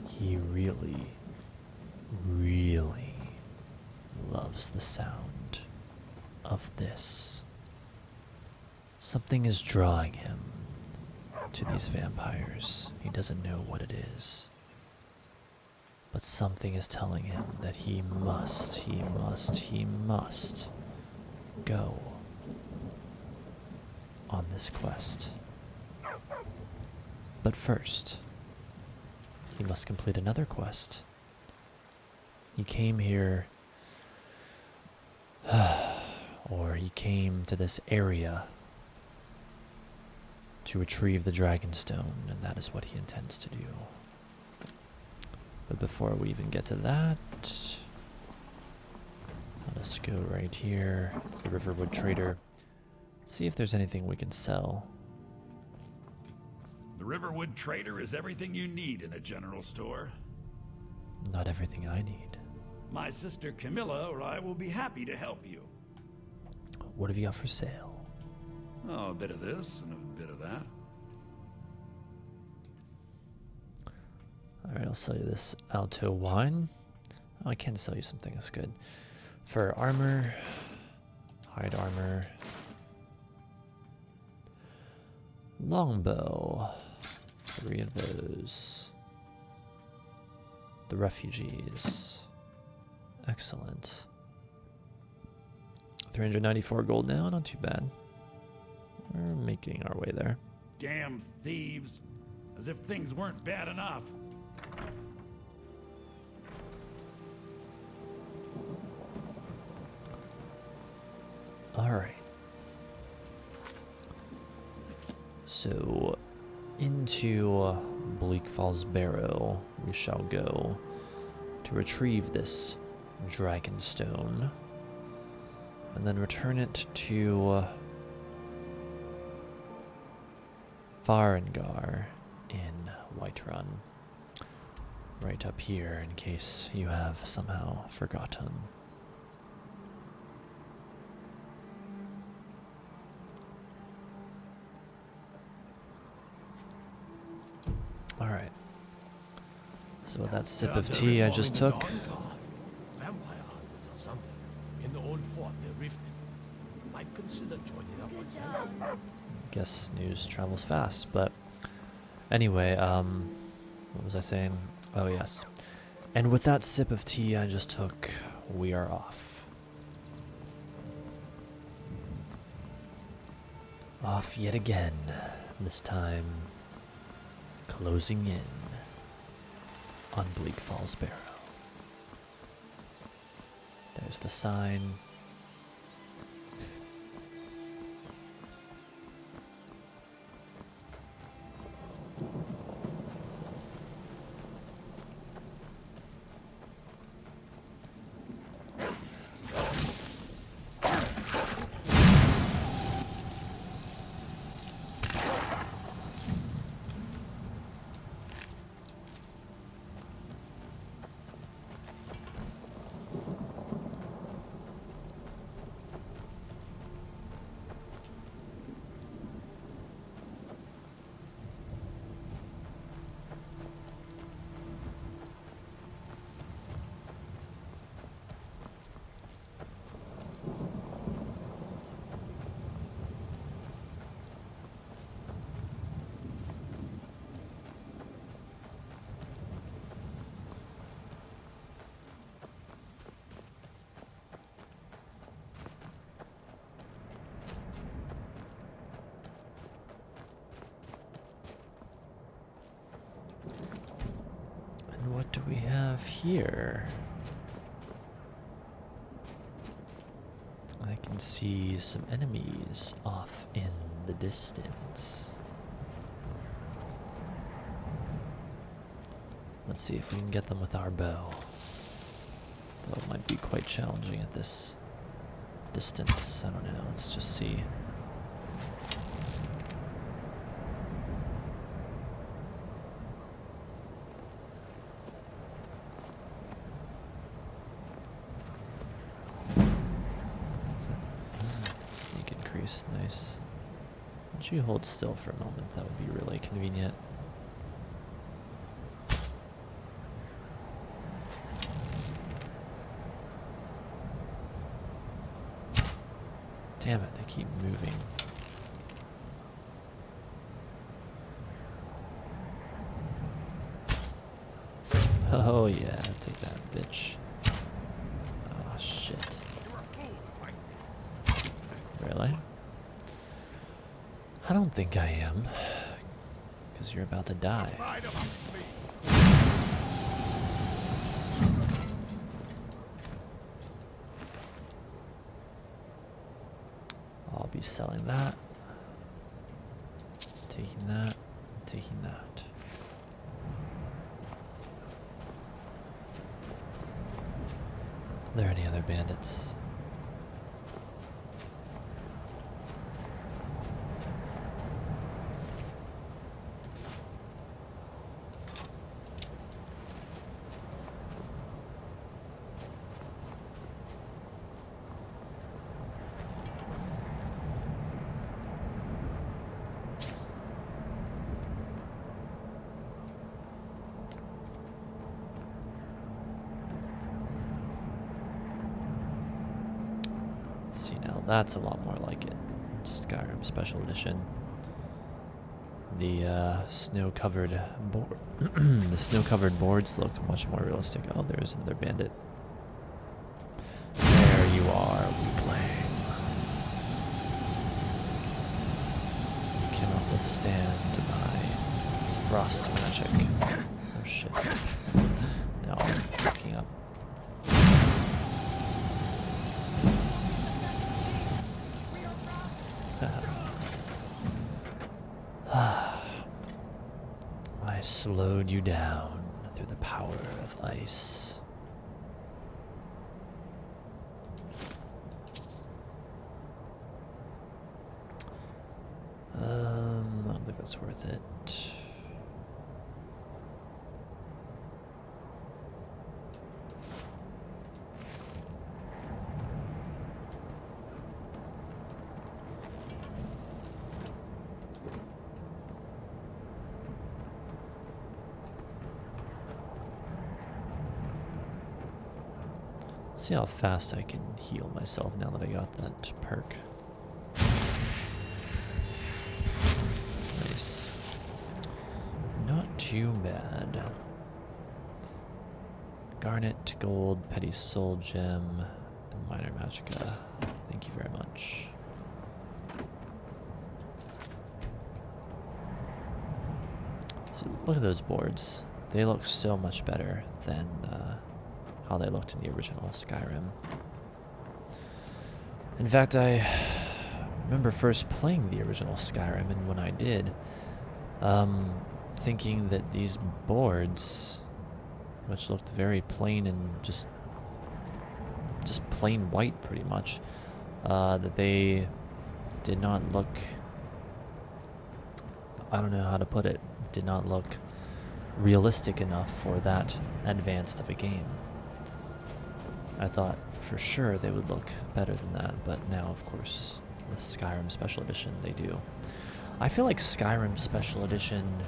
He really, really loves the sound of this. Something is drawing him to these vampires. He doesn't know what it is. But something is telling him that he must go on this quest. But first, he must complete another quest. He came here, or he came to this area to retrieve the Dragonstone, and that is what he intends to do. But before we even get to that, let us go right here, the Riverwood Trader, see if there's anything we can sell. The Riverwood Trader is everything you need in a general store. Not everything I need. My sister Camilla or I will be happy to help you. What have you got for sale? Oh, a bit of this and a bit of that. Alright, I'll sell you this Alto wine. Oh, I can sell you something that's good. For armor, hide armor, longbow, 3 of those. The refugees, excellent. 394 gold now, not too bad. We're making our way there. Damn thieves. As if things weren't bad enough. Alright. So, into Bleak Falls Barrow we shall go to retrieve this Dragonstone. And then return it to Farengar in Whiterun. Right up here, in case you have somehow forgotten. Alright. So with that sip of tea I just took. Vampire hunters or something. In the old fort near Riften. Might consider joining up myself. Guess news travels fast, but anyway, what was I saying? Oh yes. And with that sip of tea I just took, we are off. Off yet again, this time closing in on Bleak Falls Barrow. There's the sign. What do we have here? I can see some enemies off in the distance. Let's see if we can get them with our bow. Though it might be quite challenging at this distance. I don't know. Let's just see. Nice. Why don't you hold still for a moment? That would be really convenient. Damn it, they keep moving. Oh yeah, take that, bitch. Oh shit. Really? I don't think I am, because you're about to die. I'll be selling that, taking that, taking that. Are there any other bandits? See, now that's a lot more like it. Skyrim Special Edition. The snow-covered board, the snow-covered boards look much more realistic. Oh, there's another bandit. There you are, weakling. You cannot withstand my frost magic. Oh shit! Now I'm fucking up. I slowed you down through the power of ice. I don't think that's worth it. See how fast I can heal myself now that I got that perk. Nice. Not too bad. Garnet, gold, petty soul gem, and minor magicka. Thank you very much. So look at those boards. They look so much better than how they looked in the original Skyrim. In fact, I remember first playing the original Skyrim, and when I did, thinking that these boards, which looked very plain and just plain white pretty much, that they did not look, I don't know how to put it, did not look realistic enough for that advanced of a game. I thought for sure they would look better than that, but now of course with Skyrim Special Edition they do. I feel like Skyrim Special Edition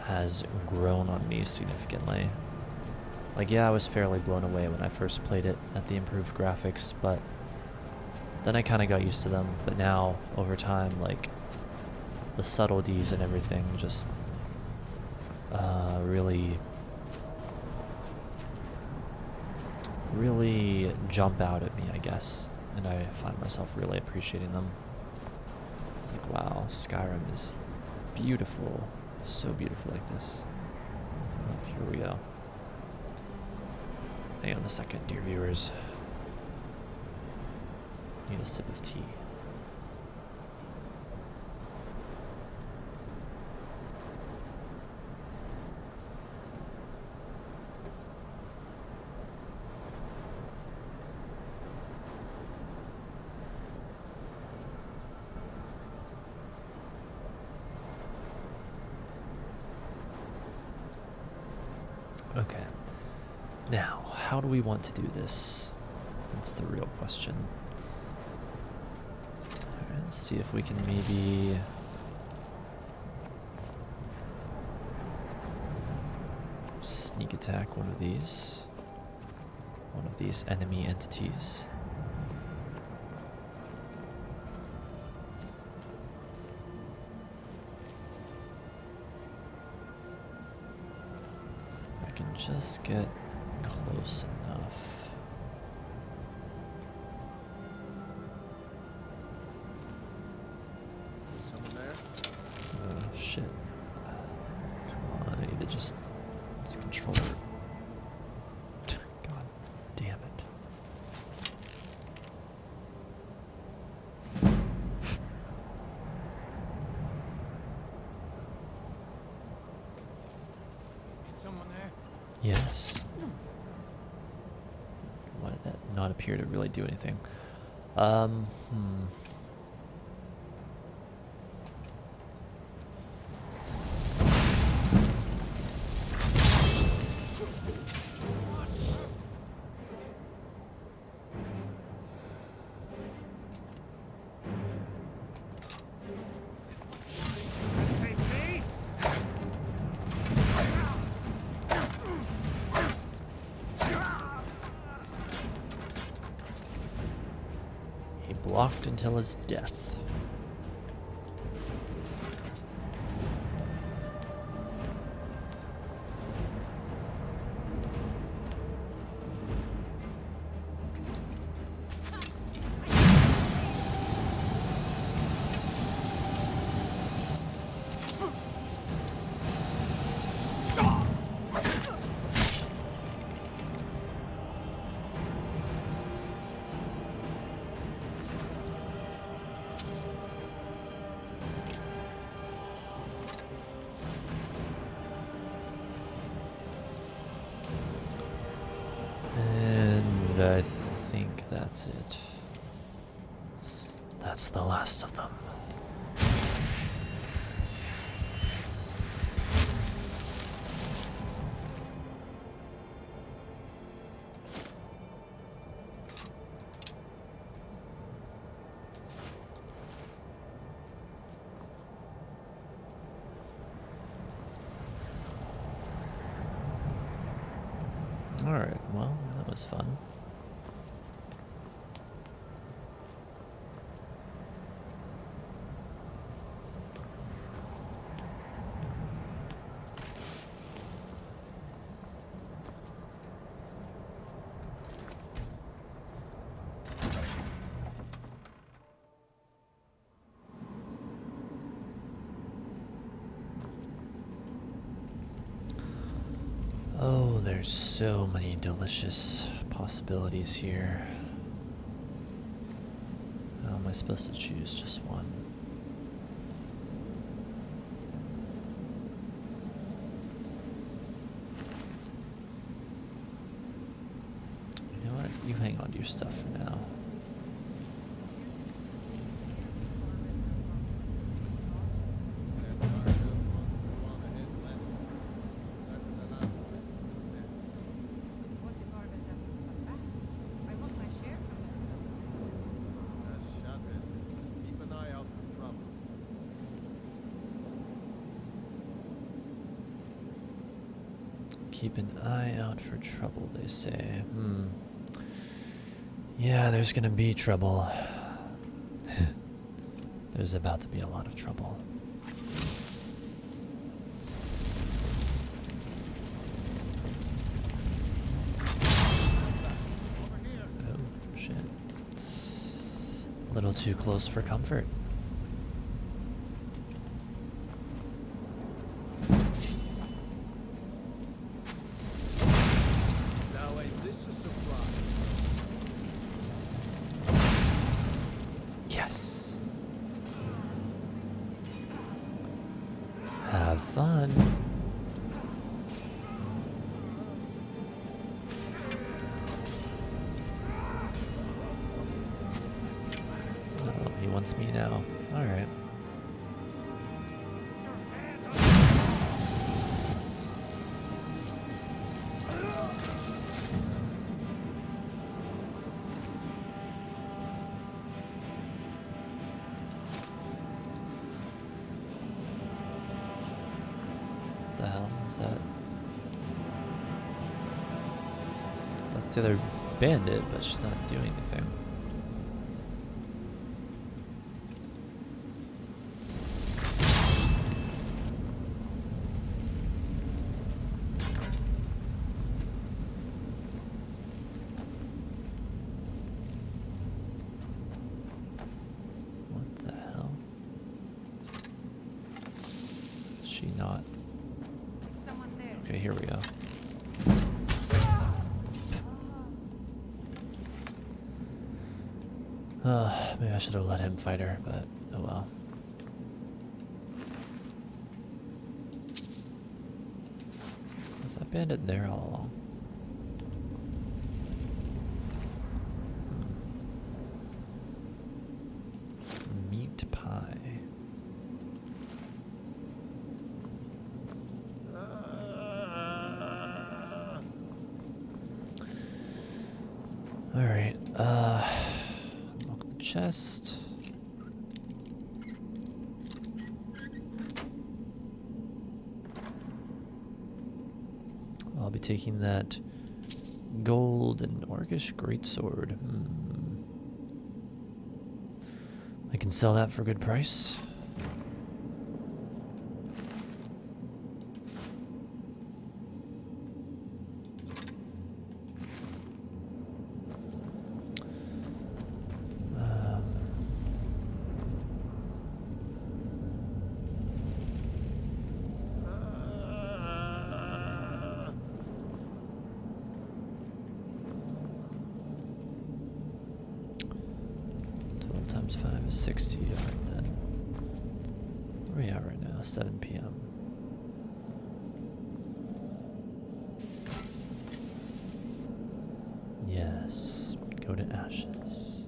has grown on me significantly. Like, yeah, I was fairly blown away when I first played it at the improved graphics, but then I kind of got used to them. But now, over time, like, the subtleties and everything just really jump out at me, I guess. And I find myself really appreciating them. It's like, wow, Skyrim is beautiful. So beautiful like this. Oh, here we go. Hang on a second, dear viewers. Need a sip of tea. Okay. Now, how do we want to do this? That's the real question. Alright, let's see if we can maybe sneak attack one of these enemy entities. I can just get close enough. Is someone there? Oh shit. Come on, I need to just control it. God damn it. Is someone there? Yes. Why did that not appear to really do anything? He blocked until his death. And I think that's it. That's the last of them. Alright, well, that was fun. there's so many delicious possibilities here. How am I supposed to choose just one? You know what? You hang on to your stuff for now. Keep an eye out for trouble, they say. Yeah, there's gonna be trouble. There's about to be a lot of trouble. Oh, shit. A little too close for comfort. Yes. Have fun. Oh, he wants me now. All right. The hell is that? That's the other bandit, but she's not doing anything. What the hell? Is she not? Okay, here we go. Maybe I should have let him fight her, but oh well. Was that bandit there all along? Meat pie. Alright, unlock the chest. I'll be taking that gold and orcish greatsword. I can sell that for a good price. Times 5 is 60. Alright then. Where are we at right now? 7 p.m. Yes. Go to Ashes.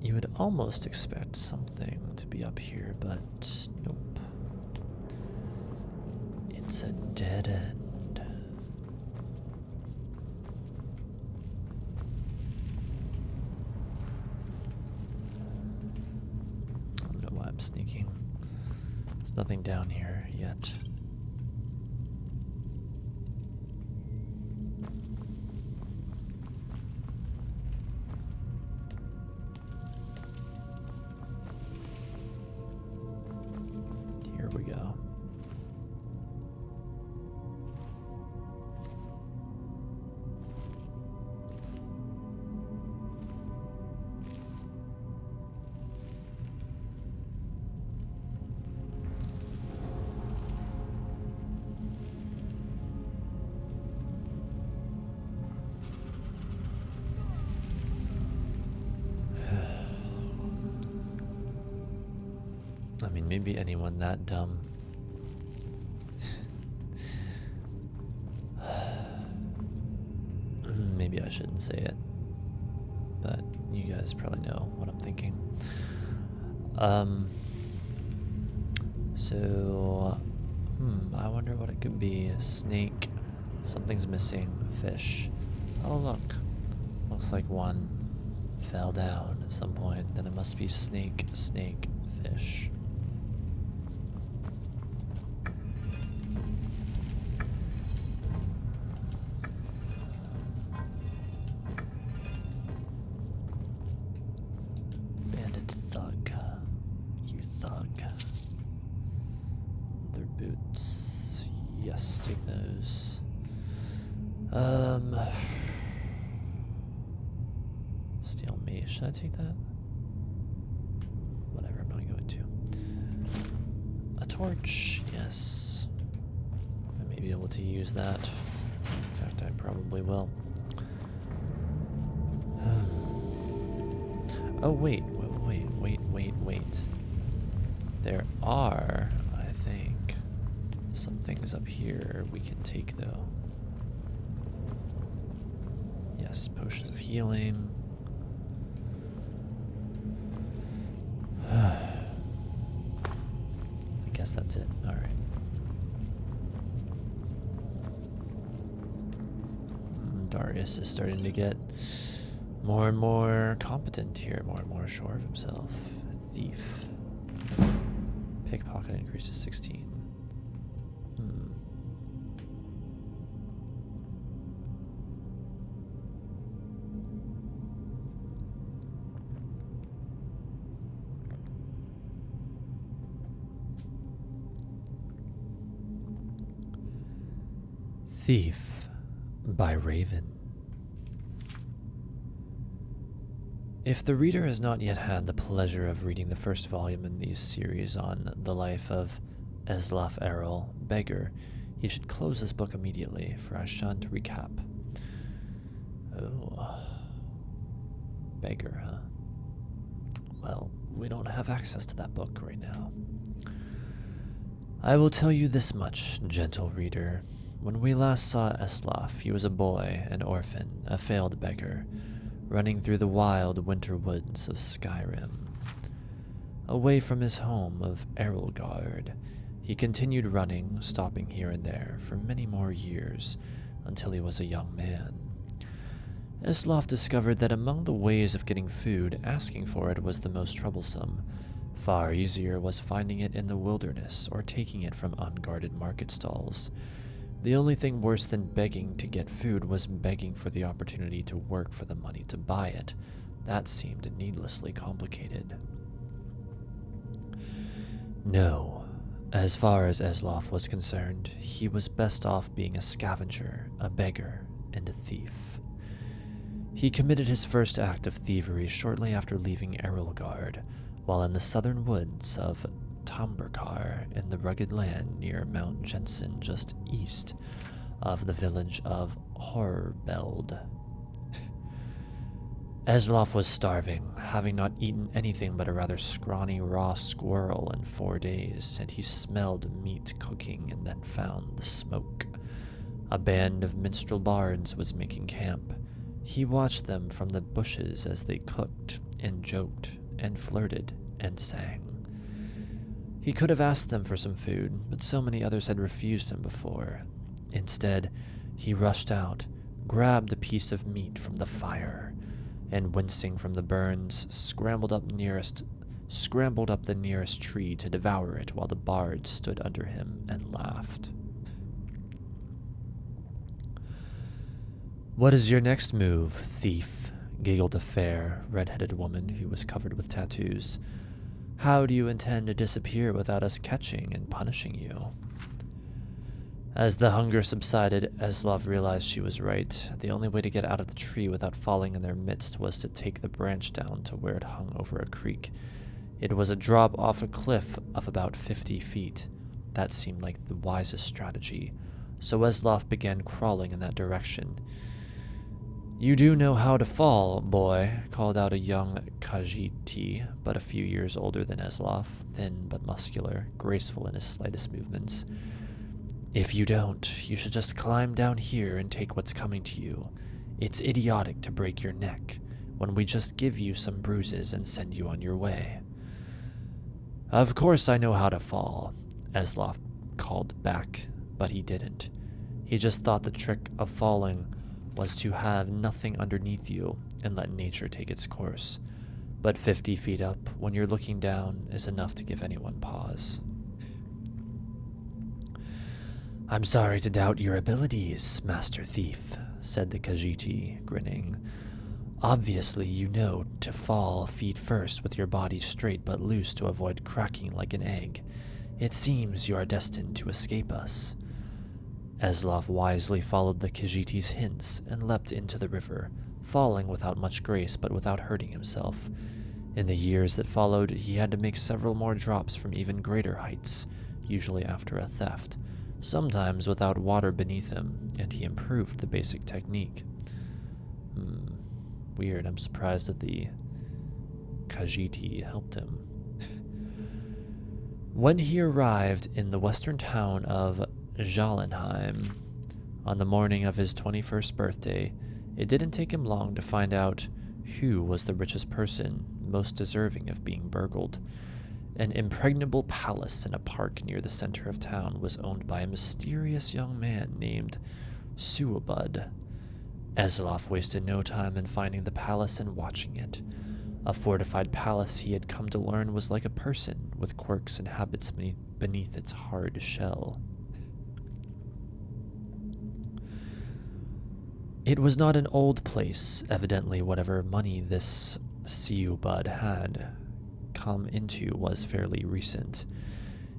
You would almost expect something to be up here, but nope. It's a dead end. I don't know why I'm sneaking. There's nothing down here yet. Here we go. I mean, maybe anyone that dumb. Maybe I shouldn't say it, but you guys probably know what I'm thinking. So, I wonder what it could be. Snake. Something's missing. Fish. Oh, look. Looks like one fell down at some point. Then it must be snake, fish. Bandit thug. You thug. Leather boots. Yes, take those. Steel mace. Should I take that? Whatever, I'm not going to. A torch. Yes. I may be able to use that. In fact, I probably will. Oh, wait. There are, I think, some things up here we can take, though. Yes, potion of healing. I guess that's it. Alright. Darius is starting to get more and more competent here, more and more sure of himself. Thief. Pickpocket increased to 16. Thief by Raven. If the reader has not yet had the pleasure of reading the first volume in the series on the life of Eslaf Errol, Beggar, he should close this book immediately, for I shan't recap. Oh. Beggar, huh? Well, we don't have access to that book right now. I will tell you this much, gentle reader. When we last saw Eslaf, he was a boy, an orphan, a failed beggar, running through the wild winter woods of Skyrim. Away from his home of Errolgard, he continued running, stopping here and there for many more years, until he was a young man. Eslaf discovered that among the ways of getting food, asking for it was the most troublesome. Far easier was finding it in the wilderness or taking it from unguarded market stalls. The only thing worse than begging to get food was begging for the opportunity to work for the money to buy it. That seemed needlessly complicated. No, as far as Eslaf was concerned, he was best off being a scavenger, a beggar, and a thief. He committed his first act of thievery shortly after leaving Errolgard, while in the southern woods of Tamburkar in the rugged land near Mount Jensen just east of the village of Horbeld. Eslaf was starving, having not eaten anything but a rather scrawny raw squirrel in 4 days, and he smelled meat cooking and then found the smoke. A band of minstrel bards was making camp. He watched them from the bushes as they cooked and joked and flirted and sang. He could have asked them for some food, but so many others had refused him before. Instead, he rushed out, grabbed a piece of meat from the fire, and wincing from the burns, scrambled up nearest scrambled up the nearest tree to devour it while the bard stood under him and laughed. "What is your next move, thief?" giggled a fair, red-headed woman who was covered with tattoos. "How do you intend to disappear without us catching and punishing you?" As the hunger subsided, Eslov realized she was right. The only way to get out of the tree without falling in their midst was to take the branch down to where it hung over a creek. It was a drop off a cliff of about 50 feet. That seemed like the wisest strategy, so Eslov began crawling in that direction. "You do know how to fall, boy," called out a young Khajiit, but a few years older than Eslov, thin but muscular, graceful in his slightest movements. "If you don't, you should just climb down here and take what's coming to you. It's idiotic to break your neck when we just give you some bruises and send you on your way." "Of course I know how to fall," Eslov called back, but he didn't. He just thought the trick of falling was to have nothing underneath you and let nature take its course. But 50 feet up, when you're looking down, is enough to give anyone pause. "I'm sorry to doubt your abilities, Master Thief," said the Khajiit, grinning. "Obviously you know to fall feet first with your body straight but loose to avoid cracking like an egg. It seems you are destined to escape us." Eslov wisely followed the Khajiit's hints and leapt into the river, falling without much grace but without hurting himself. In the years that followed, he had to make several more drops from even greater heights, usually after a theft, sometimes without water beneath him, and he improved the basic technique. Weird, I'm surprised that the Khajiit helped him. When he arrived in the western town of Jalenheim on the morning of his 21st birthday, it didn't take him long to find out who was the richest person most deserving of being burgled. An impregnable palace in a park near the center of town was owned by a mysterious young man named Suabud. Eslov wasted no time in finding the palace and watching it. A fortified palace he had come to learn was like a person with quirks and habits beneath its hard shell. It was not an old place. Evidently, whatever money this Siubud had come into was fairly recent.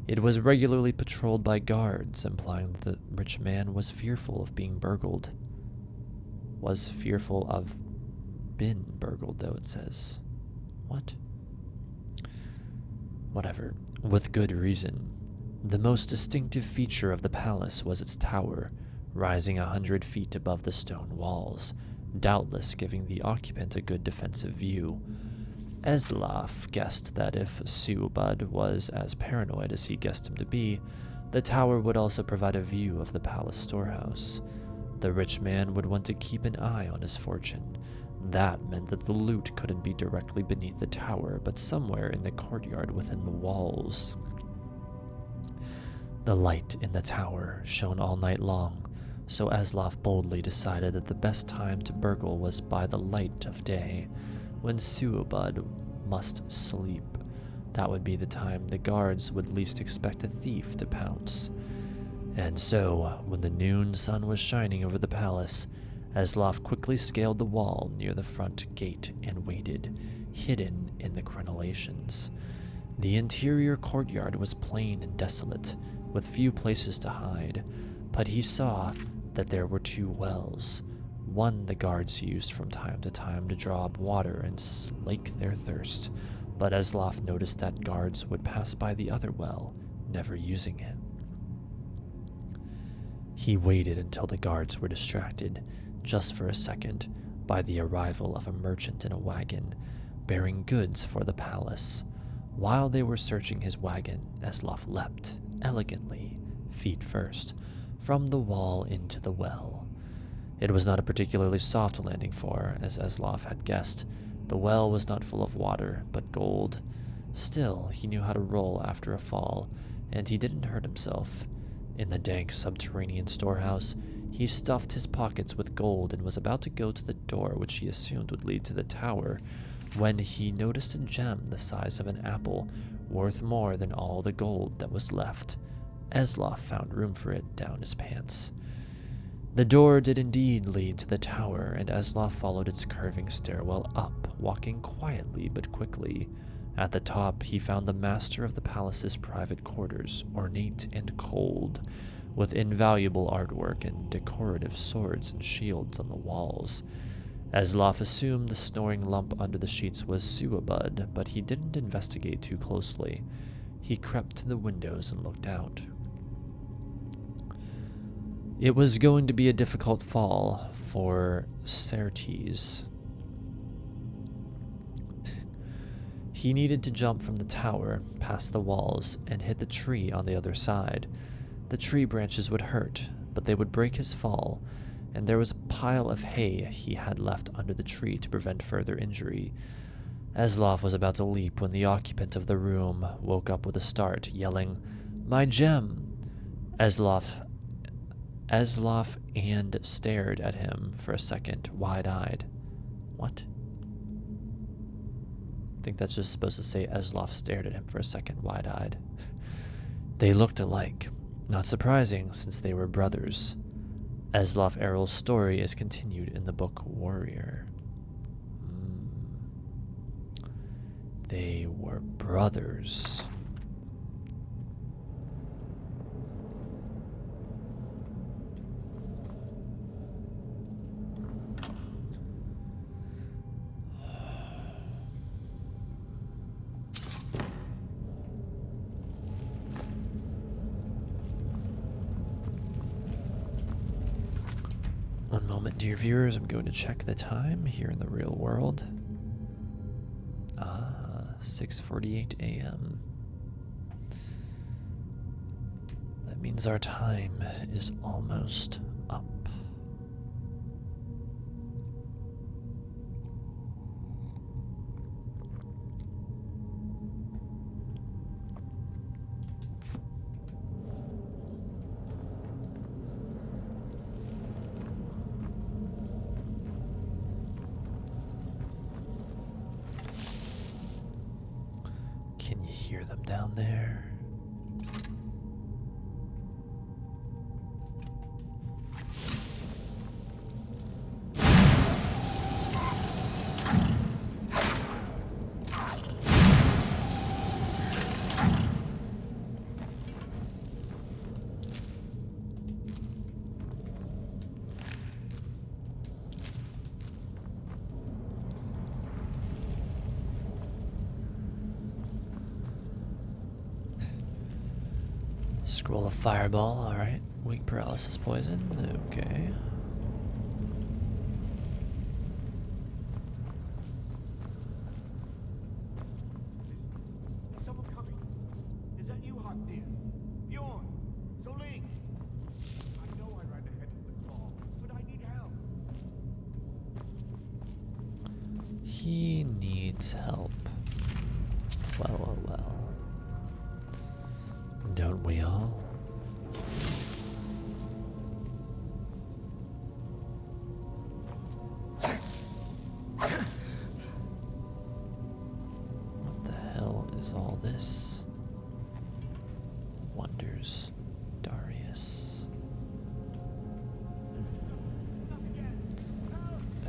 It was regularly patrolled by guards, implying that the rich man was fearful of being burgled. Was fearful of been burgled, though, it says. What? Whatever. With good reason. The most distinctive feature of the palace was its tower, rising 100 feet above the stone walls, doubtless giving the occupant a good defensive view. Eslov guessed that if Suabud was as paranoid as he guessed him to be, the tower would also provide a view of the palace storehouse. The rich man would want to keep an eye on his fortune. That meant that the loot couldn't be directly beneath the tower, but somewhere in the courtyard within the walls. The light in the tower shone all night long, so Eslov boldly decided that the best time to burgle was by the light of day, when Suabud must sleep. That would be the time the guards would least expect a thief to pounce. And so, when the noon sun was shining over the palace, Eslov quickly scaled the wall near the front gate and waited, hidden in the crenellations. The interior courtyard was plain and desolate, with few places to hide, but he saw that there were two wells. One the guards used from time to time to draw up water and slake their thirst, but Eslov noticed that guards would pass by the other well, never using it. He waited until the guards were distracted, just for a second, by the arrival of a merchant in a wagon, bearing goods for the palace. While they were searching his wagon, Eslov leapt, elegantly, feet first, from the wall into the well. It was not a particularly soft landing for, as Eslov had guessed, the well was not full of water, but gold. Still, he knew how to roll after a fall, and he didn't hurt himself. In the dank subterranean storehouse, he stuffed his pockets with gold and was about to go to the door which he assumed would lead to the tower, when he noticed a gem the size of an apple, worth more than all the gold that was left. Esloff found room for it down his pants. The door did indeed lead to the tower, and Esloff followed its curving stairwell up, walking quietly but quickly. At the top, he found the master of the palace's private quarters, ornate and cold, with invaluable artwork and decorative swords and shields on the walls. Esloff assumed the snoring lump under the sheets was Suabud, but he didn't investigate too closely. He crept to the windows and looked out. It was going to be a difficult fall for Certes. He needed to jump from the tower, past the walls, and hit the tree on the other side. The tree branches would hurt, but they would break his fall, and there was a pile of hay he had left under the tree to prevent further injury. Esloff was about to leap when the occupant of the room woke up with a start, yelling, "My gem!" Esloff and stared at him for a second, wide-eyed. What? I think that's just supposed to say Esloff stared at him for a second, wide-eyed. They looked alike. Not surprising, since they were brothers. Esloff Errol's story is continued in the book Warrior. They were brothers. One moment, dear viewers, I'm going to check the time here in the real world. 6:48 a.m. That means our time is almost up. Can you hear them down there? Scroll of fireball, alright. Weak paralysis poison, okay. Is someone coming? Is that you, Hot Deer? Bjorn? Soling? I know I ran ahead of the claw, but I need help. He needs help. Well, well, well. Don't we all? What the hell is all this? Wonders Darius.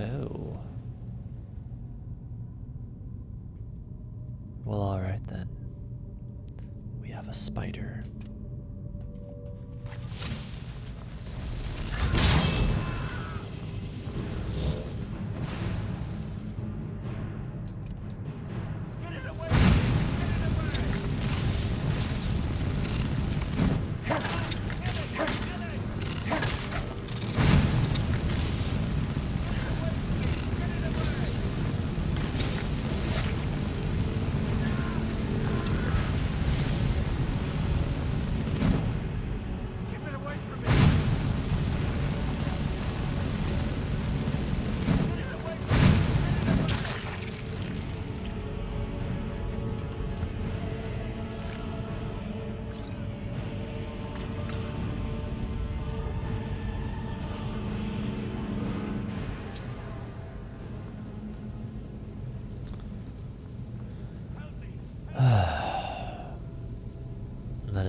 Oh. Well, alright then. We have a spider.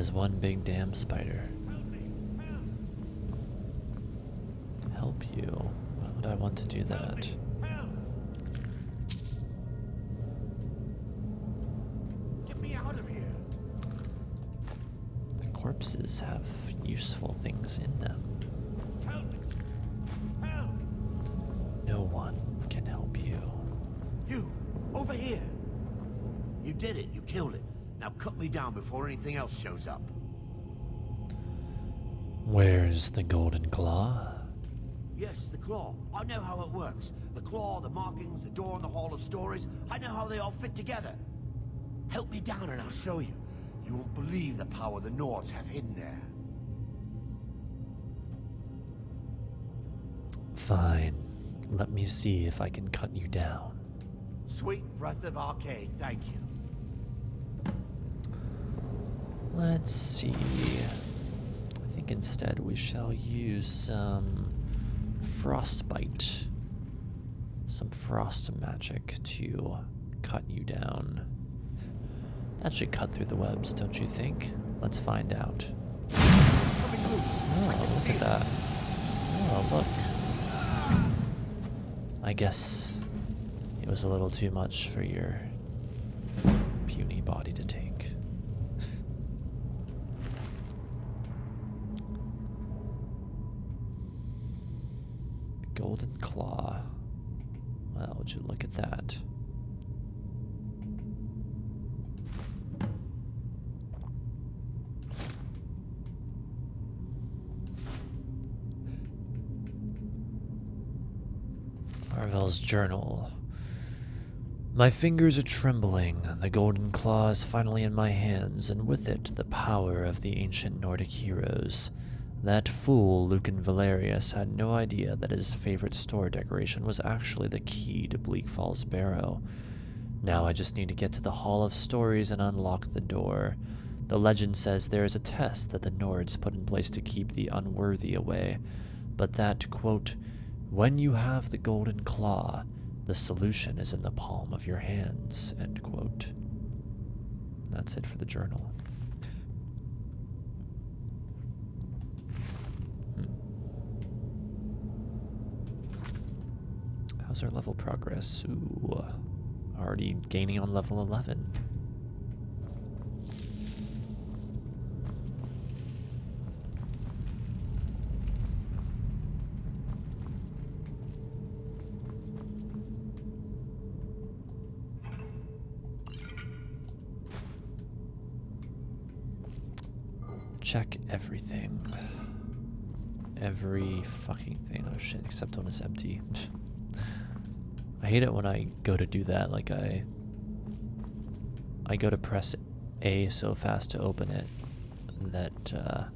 is one big damn spider. Help you? Why would I want to do that? Get me out of here. The corpses have useful things in them. No one can help you. You, over here. You did it. You killed it. Now cut me down before anything else shows up. Where's the golden claw? Yes, the claw. I know how it works. The claw, the markings, the door in the Hall of Stories. I know how they all fit together. Help me down and I'll show you. You won't believe the power the Nords have hidden there. Fine. Let me see if I can cut you down. Sweet breath of arcade, thank you. Let's see. I think instead we shall use some frostbite. Some frost magic to cut you down. That should cut through the webs, don't you think? Let's find out. Oh, look at that. Oh, look. I guess it was a little too much for your puny body to take. Golden claw. Well, would you look at that? Marvel's journal. My fingers are trembling. The golden claw is finally in my hands, and with it the power of the ancient Nordic heroes. That fool, Lucan Valerius, had no idea that his favorite store decoration was actually the key to Bleak Falls Barrow. Now I just need to get to the Hall of Stories and unlock the door. The legend says there is a test that the Nords put in place to keep the unworthy away, but that, quote, when you have the golden claw, the solution is in the palm of your hands, end quote. That's it for the journal. How's our level progress? Ooh, already gaining on level 11. Check everything. Every fucking thing. Oh shit, except when it's empty. I hate it when I go to do that, like I go to press A so fast to open it that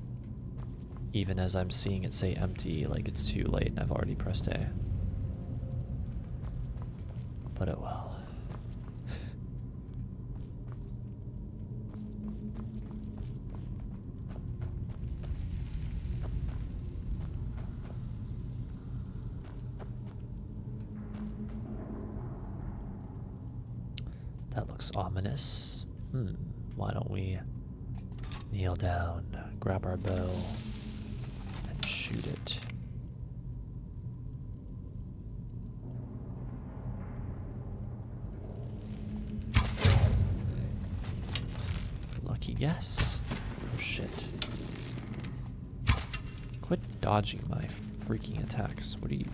even as I'm seeing it say empty, like it's too late and I've already pressed A. But oh well. That looks ominous. Why don't we kneel down, grab our bow, and shoot it? Lucky guess. Oh shit. Quit dodging my freaking attacks. What are you...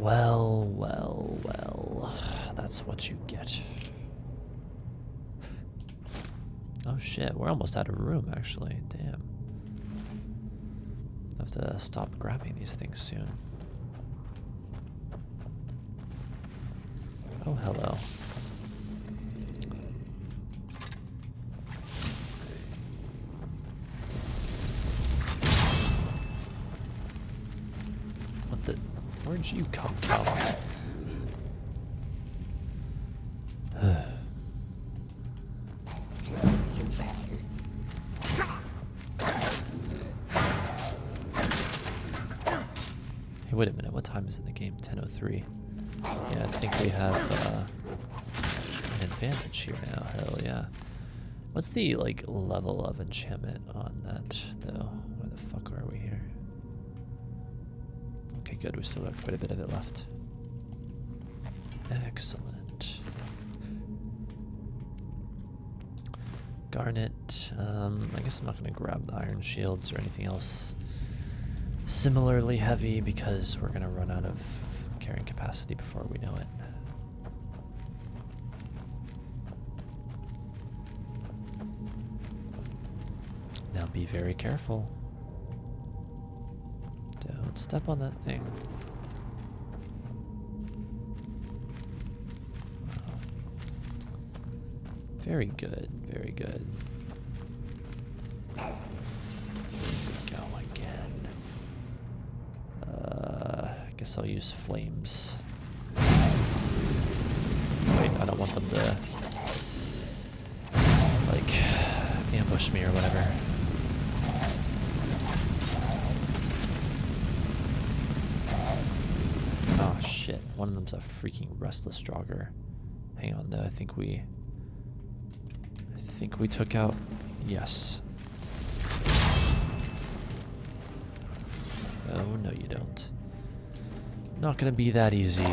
Well, well, well. That's what you get. Oh shit, we're almost out of room actually. Damn. I have to stop grabbing these things soon. Oh, hello. What the... Where'd you come from? Hey, wait a minute. What time is it in the game? 10:03. Yeah, I think we have an advantage here now. Hell yeah. What's the like level of enchantment on that though? Where the fuck are we here? Okay, good. We still got quite a bit of it left. Excellent. Garnet. I guess I'm not going to grab the iron shields or anything else similarly heavy because we're going to run out of carrying capacity before we know it. Now be very careful. Don't step on that thing. Wow. Very good, very good. Here we go again. I guess I'll use flames. Wait, I don't want them to like ambush me or whatever. Oh shit, one of them's a freaking restless jogger. Hang on though, I think we took out, yes. Oh no you don't. Not gonna be that easy,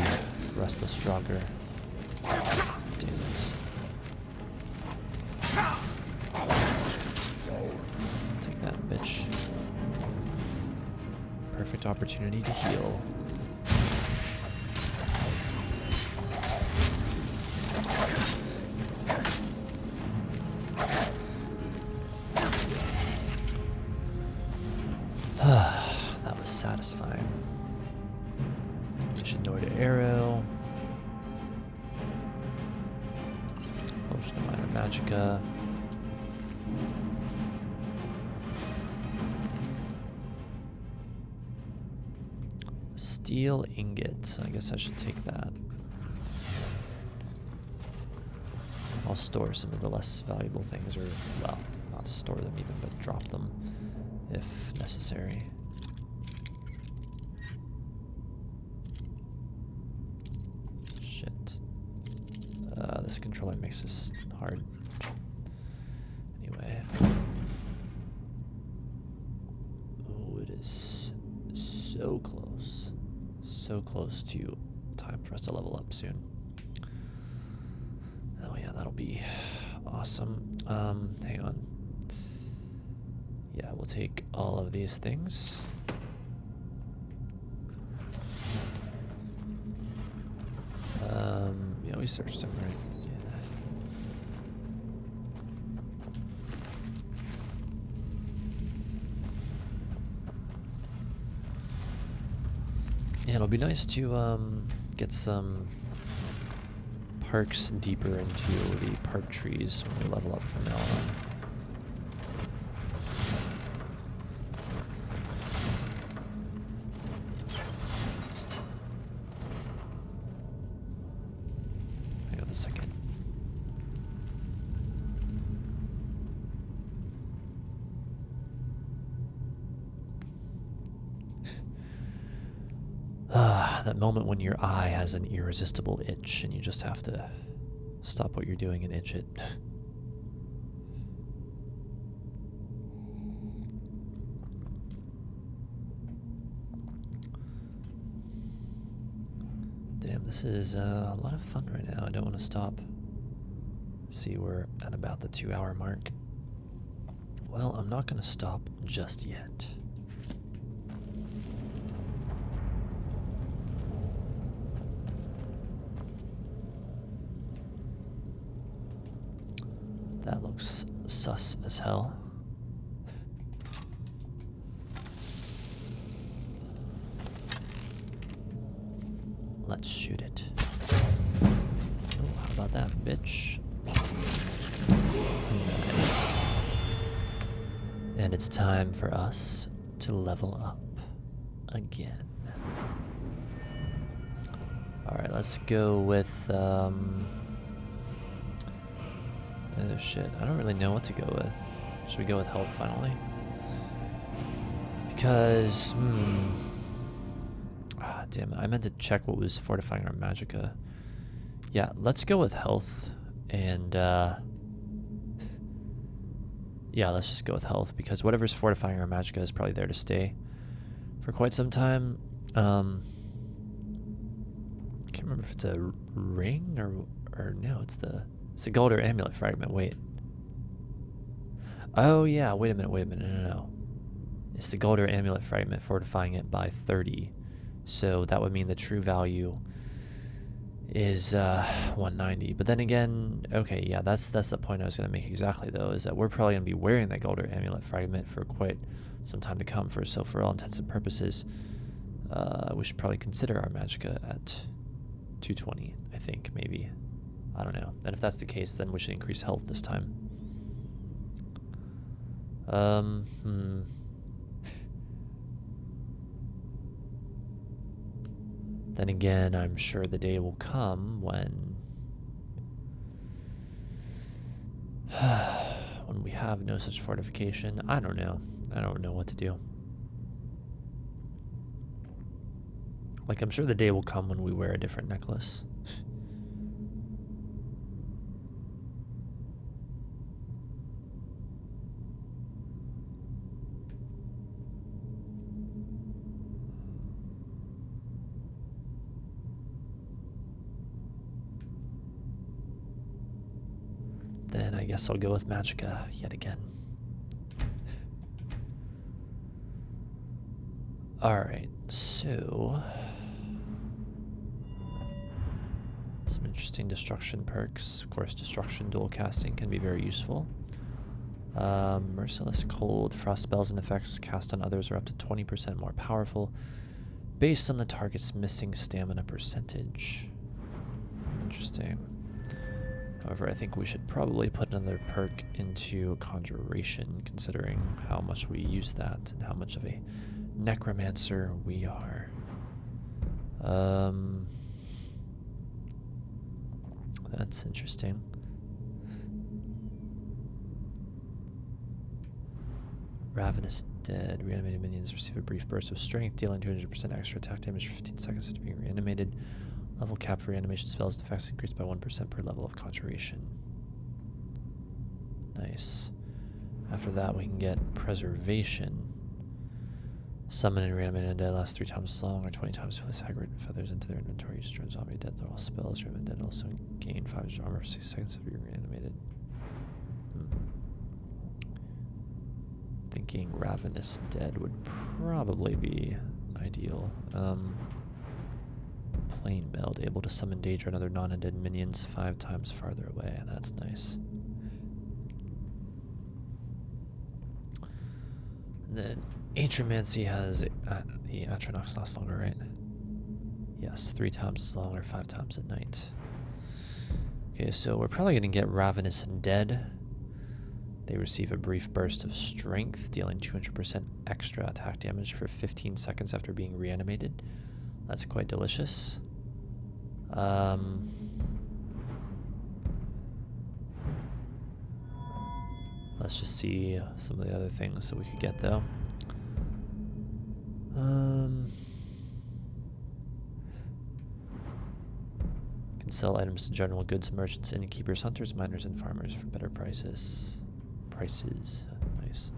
restless jogger. Damn it. Take that, bitch. Perfect opportunity to heal. That was satisfying. Shindoida arrow. Potion of minor magicka. Steel ingot. I guess I should take that. I'll store some of the less valuable things, or, well, not store them even, but drop them if necessary. Shit. This controller makes this hard. Anyway. Oh, it is so close. So close to time for us to level up soon. Oh yeah, that'll be awesome. Hang on. Yeah, we'll take all of these things. Yeah, we searched them, right? Yeah, it'll be nice to get some parks deeper into the park trees when we level up from now on. Hang on a second. That moment when your eye has an irresistible itch and you just have to stop what you're doing and itch it. Damn, this is a lot of fun right now. I don't want to stop. See, we're at about the 2-hour mark. Well, I'm not going to stop just yet. That looks sus as hell. Let's shoot it. Oh, how about that, bitch? Nice. And it's time for us to level up again. Alright, let's go with, oh shit, I don't really know what to go with. Should we go with health finally? Because, damn it. I meant to check what was fortifying our magicka. Yeah, let's go with health. And, yeah, let's just go with health, because whatever's fortifying our magicka is probably there to stay for quite some time. I can't remember if it's a ring or no, it's the gold or amulet fragment. Wait. Oh yeah, wait a minute. No. It's the gold or amulet fragment fortifying it by 30. So that would mean the true value is 190. But then again, okay, yeah, that's the point I was going to make exactly, though, is that we're probably going to be wearing that gold or amulet fragment for quite some time to come. So for all intents and purposes, we should probably consider our magicka at 220, I think, maybe. I don't know. And if that's the case, then we should increase health this time. Then again, I'm sure the day will come when when we have no such fortification. I don't know. I don't know what to do. Like, I'm sure the day will come when we wear a different necklace. Then I guess I'll go with magicka yet again. Alright, so some interesting destruction perks. Of course, destruction dual casting can be very useful. Merciless cold. Frost spells and effects cast on others are up to 20% more powerful based on the target's missing stamina percentage. Interesting. However, I think we should probably put another perk into Conjuration, considering how much we use that and how much of a necromancer we are. That's interesting. Ravenous Dead. Reanimated minions receive a brief burst of strength, dealing 200% extra attack damage for 15 seconds after being reanimated. Level cap for reanimation spells and effects increased by 1% per level of Conjuration. Nice. After that, we can get Preservation. Summon and reanimate undead lasts 3 times as long or 20 times place hagrid feathers into their inventory. Use turn zombie dead all spells. Reanimate dead also gain 5 extra armor for 6 seconds after being reanimated. Thinking Ravenous Dead would probably be ideal. Plain Meld, able to summon Daedra and other non-undead minions 5 times farther away. That's nice. And then Atromancy has the Atronox lasts longer, right? Yes, 3 times as long or 5 times at night. Okay, so we're probably going to get Ravenous and Dead. They receive a brief burst of strength, dealing 200% extra attack damage for 15 seconds after being reanimated. That's quite delicious. Let's just see some of the other things that we could get, though. Can sell items to general goods merchants, innkeepers, hunters, miners, and farmers for better prices. Nice.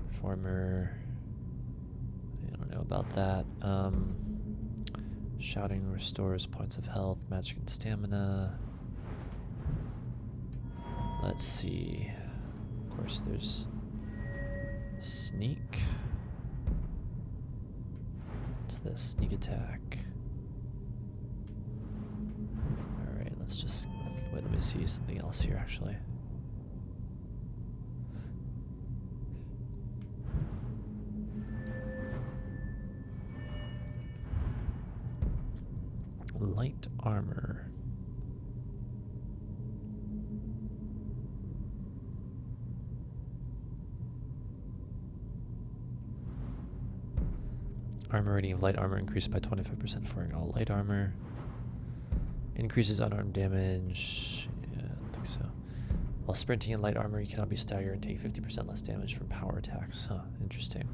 Performer. I don't know about that. Shouting restores points of health, magic, and stamina. Let's see. Of course, there's sneak. What's this? Sneak attack. Alright, let's just wait, let me see something else here actually. Light armor. Armor rating of light armor increased by 25% for all light armor. Increases unarmed damage. Yeah, I don't think so. While sprinting in light armor, you cannot be staggered and take 50% less damage from power attacks. Huh, interesting.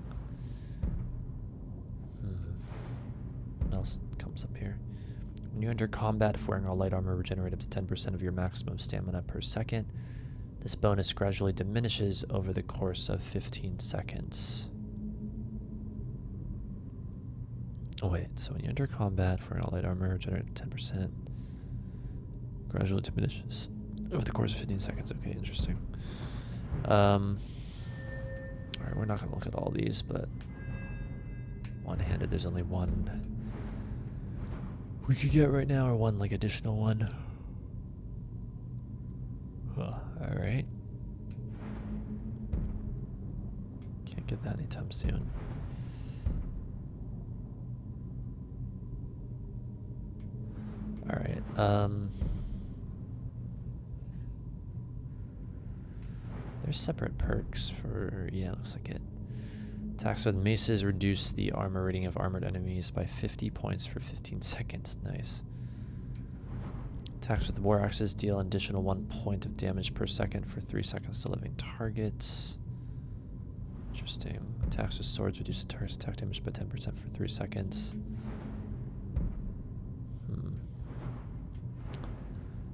else comes up here. When you enter combat, if wearing all light armor, regenerate up to 10% of your maximum stamina per second. This bonus gradually diminishes over the course of 15 seconds. Oh wait, so when you enter combat, if wearing all light armor, regenerate 10%. Gradually diminishes over the course of 15 seconds. Okay, interesting. Alright, we're not going to look at all these, but one-handed, there's only one we could get right now, or one like additional one. Alright. Can't get that anytime soon. Alright, there's separate perks for, yeah, looks like it. Attacks with maces reduce the armor rating of armored enemies by 50 points for 15 seconds. Nice. Attacks with war axes deal an additional 1 point of damage per second for 3 seconds to living targets. Interesting. Attacks with swords reduce the target's attack damage by 10% for 3 seconds.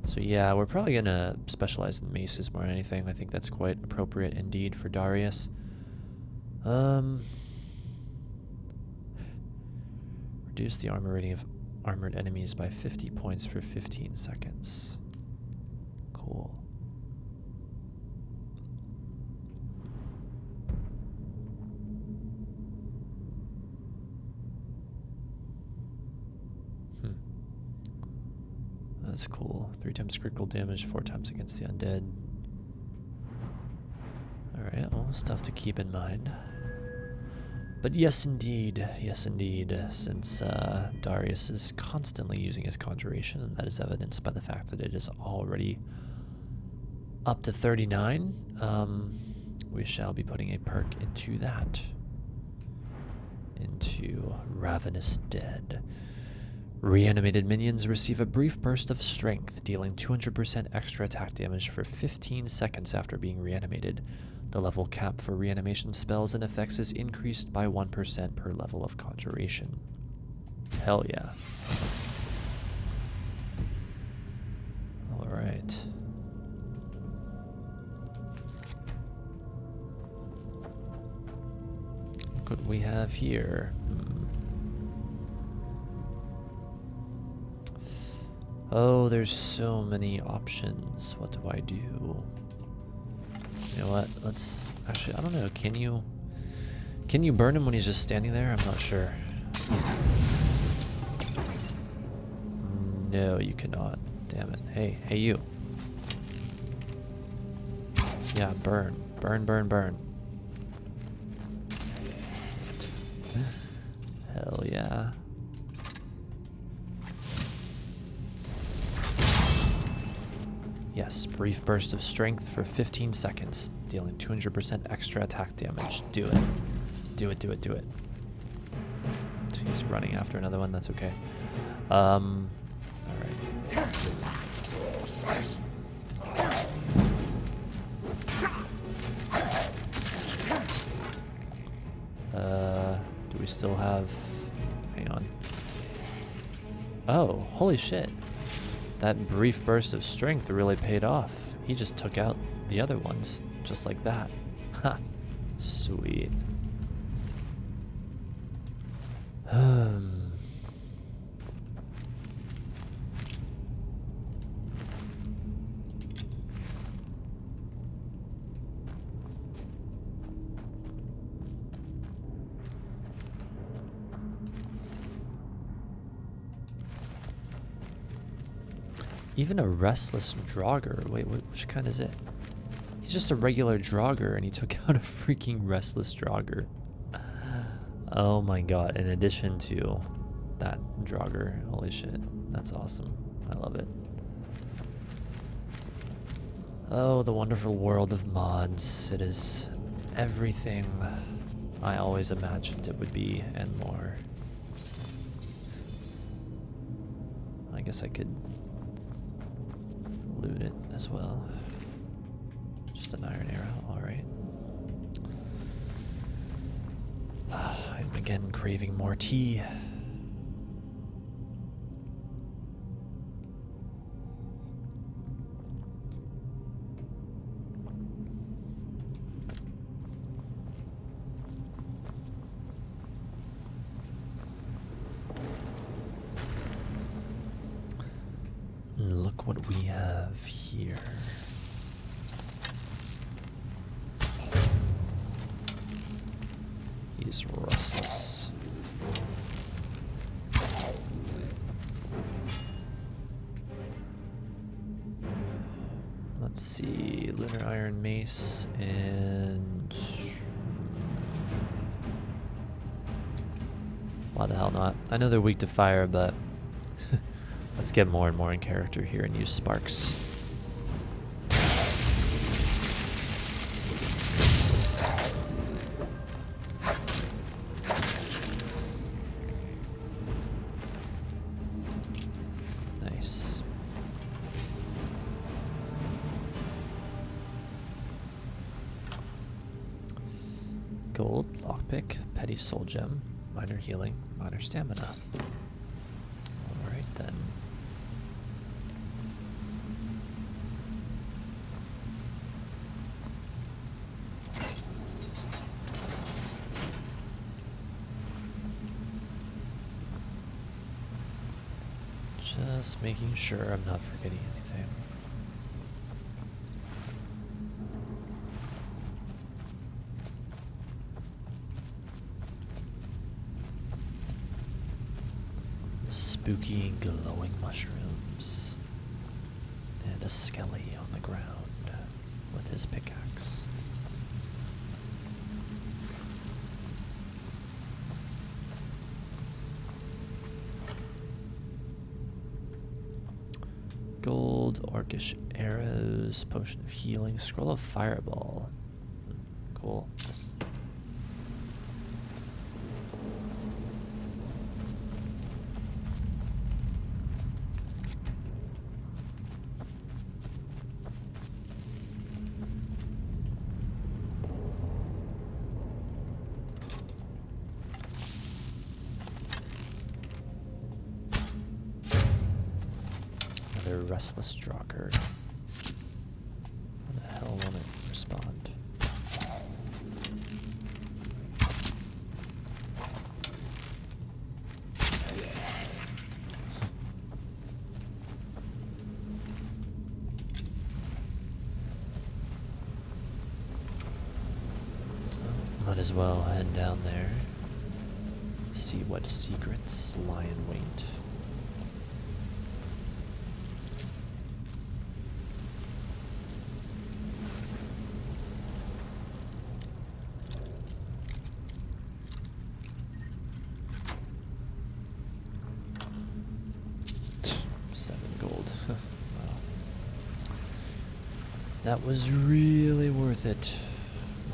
So yeah, we're probably gonna specialize in maces more than anything. I think that's quite appropriate indeed for Darius. Reduce the armor rating of armored enemies by 50 points for 15 seconds. Cool. That's cool. 3 times critical damage, 4 times against the undead. Alright, well, stuff to keep in mind. But yes indeed, since Darius is constantly using his conjuration, and that is evidenced by the fact that it is already up to 39, we shall be putting a perk into that. Into Ravenous Dead. Reanimated minions receive a brief burst of strength, dealing 200% extra attack damage for 15 seconds after being reanimated. The level cap for reanimation spells and effects is increased by 1% per level of conjuration. Hell yeah. Alright. Look what we have here. Oh, there's so many options. What do I do? You know what? Let's actually, I don't know. Can you burn him when he's just standing there? I'm not sure. No, you cannot. Damn it. Hey, you. Yeah, burn. Burn. Hell yeah. Yes, brief burst of strength for 15 seconds, dealing 200% extra attack damage. Do it. Do it. So he's running after another one, that's okay. Alright. Do we still have... Hang on. Oh, holy shit. That brief burst of strength really paid off. He just took out the other ones, just like that. Ha! Sweet. Even a restless Draugr. Wait, which kind is it? He's just a regular Draugr, and he took out a freaking restless Draugr. Oh my god, in addition to that Draugr. Holy shit. That's awesome. I love it. Oh, the wonderful world of mods. It is everything I always imagined it would be, and more. I guess I could loot it as well. Just an iron arrow, alright. I'm again craving more tea. He's restless. Let's see, Lunar Iron Mace and... Why the hell not? I know they're weak to fire, but let's get more and more in character here and use sparks. Nice. Gold, lockpick, petty soul gem, minor healing, minor stamina. Alright then. Just making sure I'm not forgetting anything. Spooky glowing mushrooms and a skelly on the ground with his pickaxe. Gold, orcish arrows, potion of healing, scroll of fireball. Cool. Restless Stalker. What the hell won't it respond? Might as well head down there. See what secrets lie in wait. That was really worth it.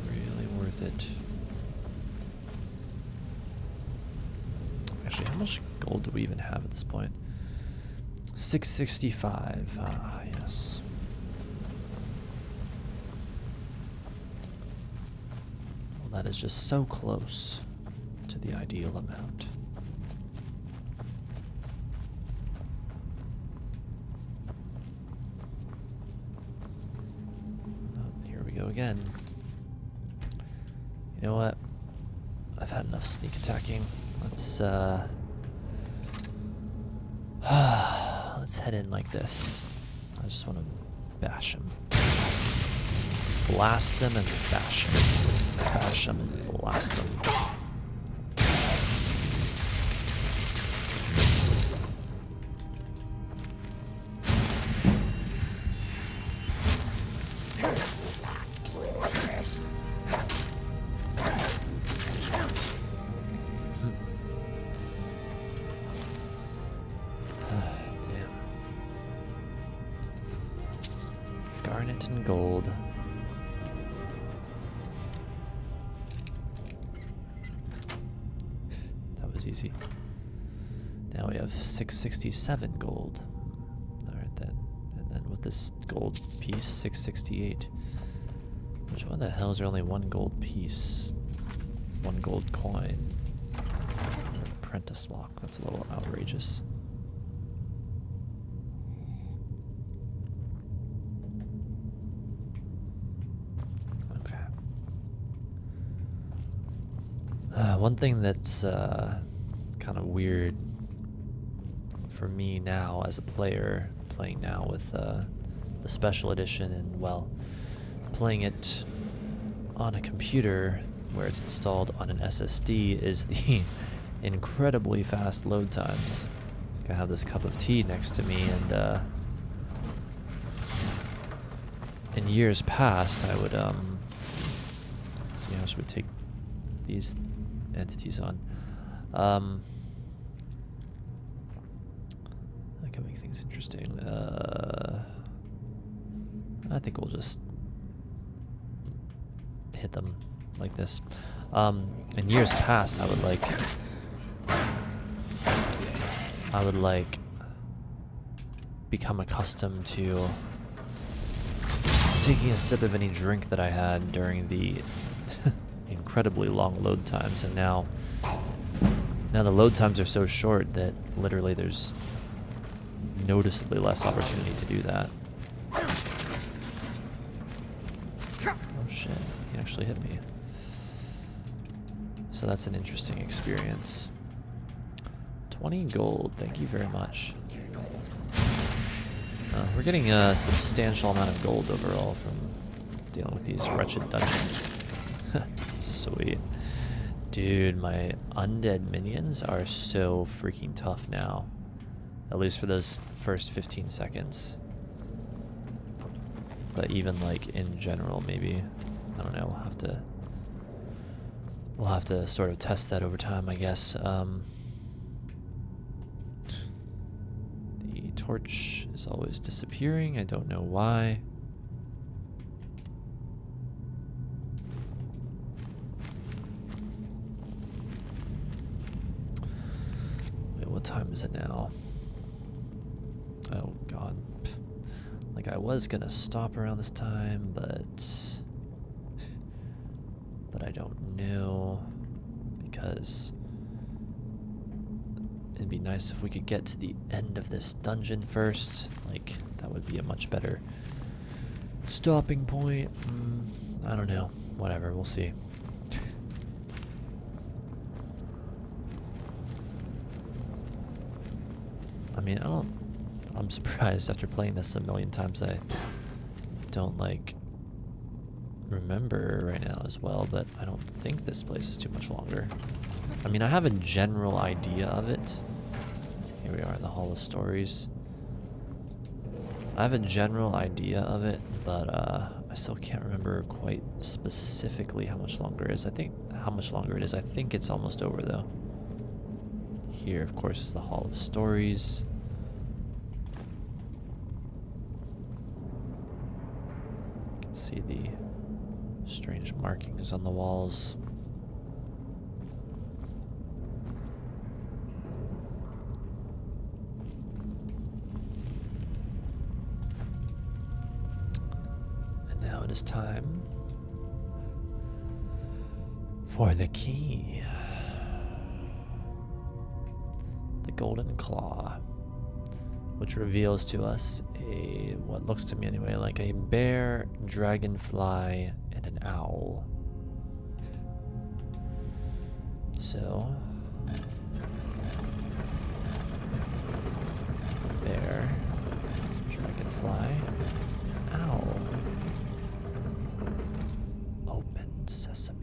Really worth it. Actually, how much gold do we even have at this point? 665. Ah, yes. Well, that is just so close to the ideal amount. Again. You know what? I've had enough sneak attacking. Let's let's head in like this. I just want to bash him. Blast him and bash him. Bash him and blast him. Garnet and gold. That was easy. Now we have 667 gold. Alright then. And then with this gold piece, 668. Which one the hell is there only one gold piece? One gold coin. Apprentice lock. That's a little outrageous. One thing that's kind of weird for me now as a player, playing now with the Special Edition and, well, playing it on a computer where it's installed on an SSD is the incredibly fast load times. I have this cup of tea next to me, and in years past, I would see how should we take these entities on. That can make things interesting. I think we'll just hit them like this. In years past, I would like become accustomed to taking a sip of any drink that I had during the incredibly long load times, and now the load times are so short that literally there's noticeably less opportunity to do that. Oh shit, he actually hit me. So that's an interesting experience. 20 gold, thank you very much. We're getting a substantial amount of gold overall from dealing with these wretched dungeons. Sweet. Dude, my undead minions are so freaking tough now. At least for those first 15 seconds. But even like in general, maybe. I don't know, we'll have to sort of test that over time, I guess. The torch is always disappearing. I don't know why. Wait, what time is it now? Oh god. Like I was gonna stop around this time, but I don't know, because it'd be nice if we could get to the end of this dungeon first. Like, that would be a much better stopping point. I don't know. Whatever, we'll see. I mean, I'm surprised after playing this a million times I don't, like, remember right now as well, but I don't think this place is too much longer. I mean, I have a general idea of it. Here we are in the Hall of Stories. I have a general idea of it, but I still can't remember quite specifically how much longer it is. I think it's almost over though. Here, of course, is the Hall of Stories. You can see the strange markings on the walls. And now it is time for the key. The Golden Claw, which reveals to us what looks to me anyway, like a bear, dragonfly, and an owl. So, bear, dragonfly, owl. Open sesame.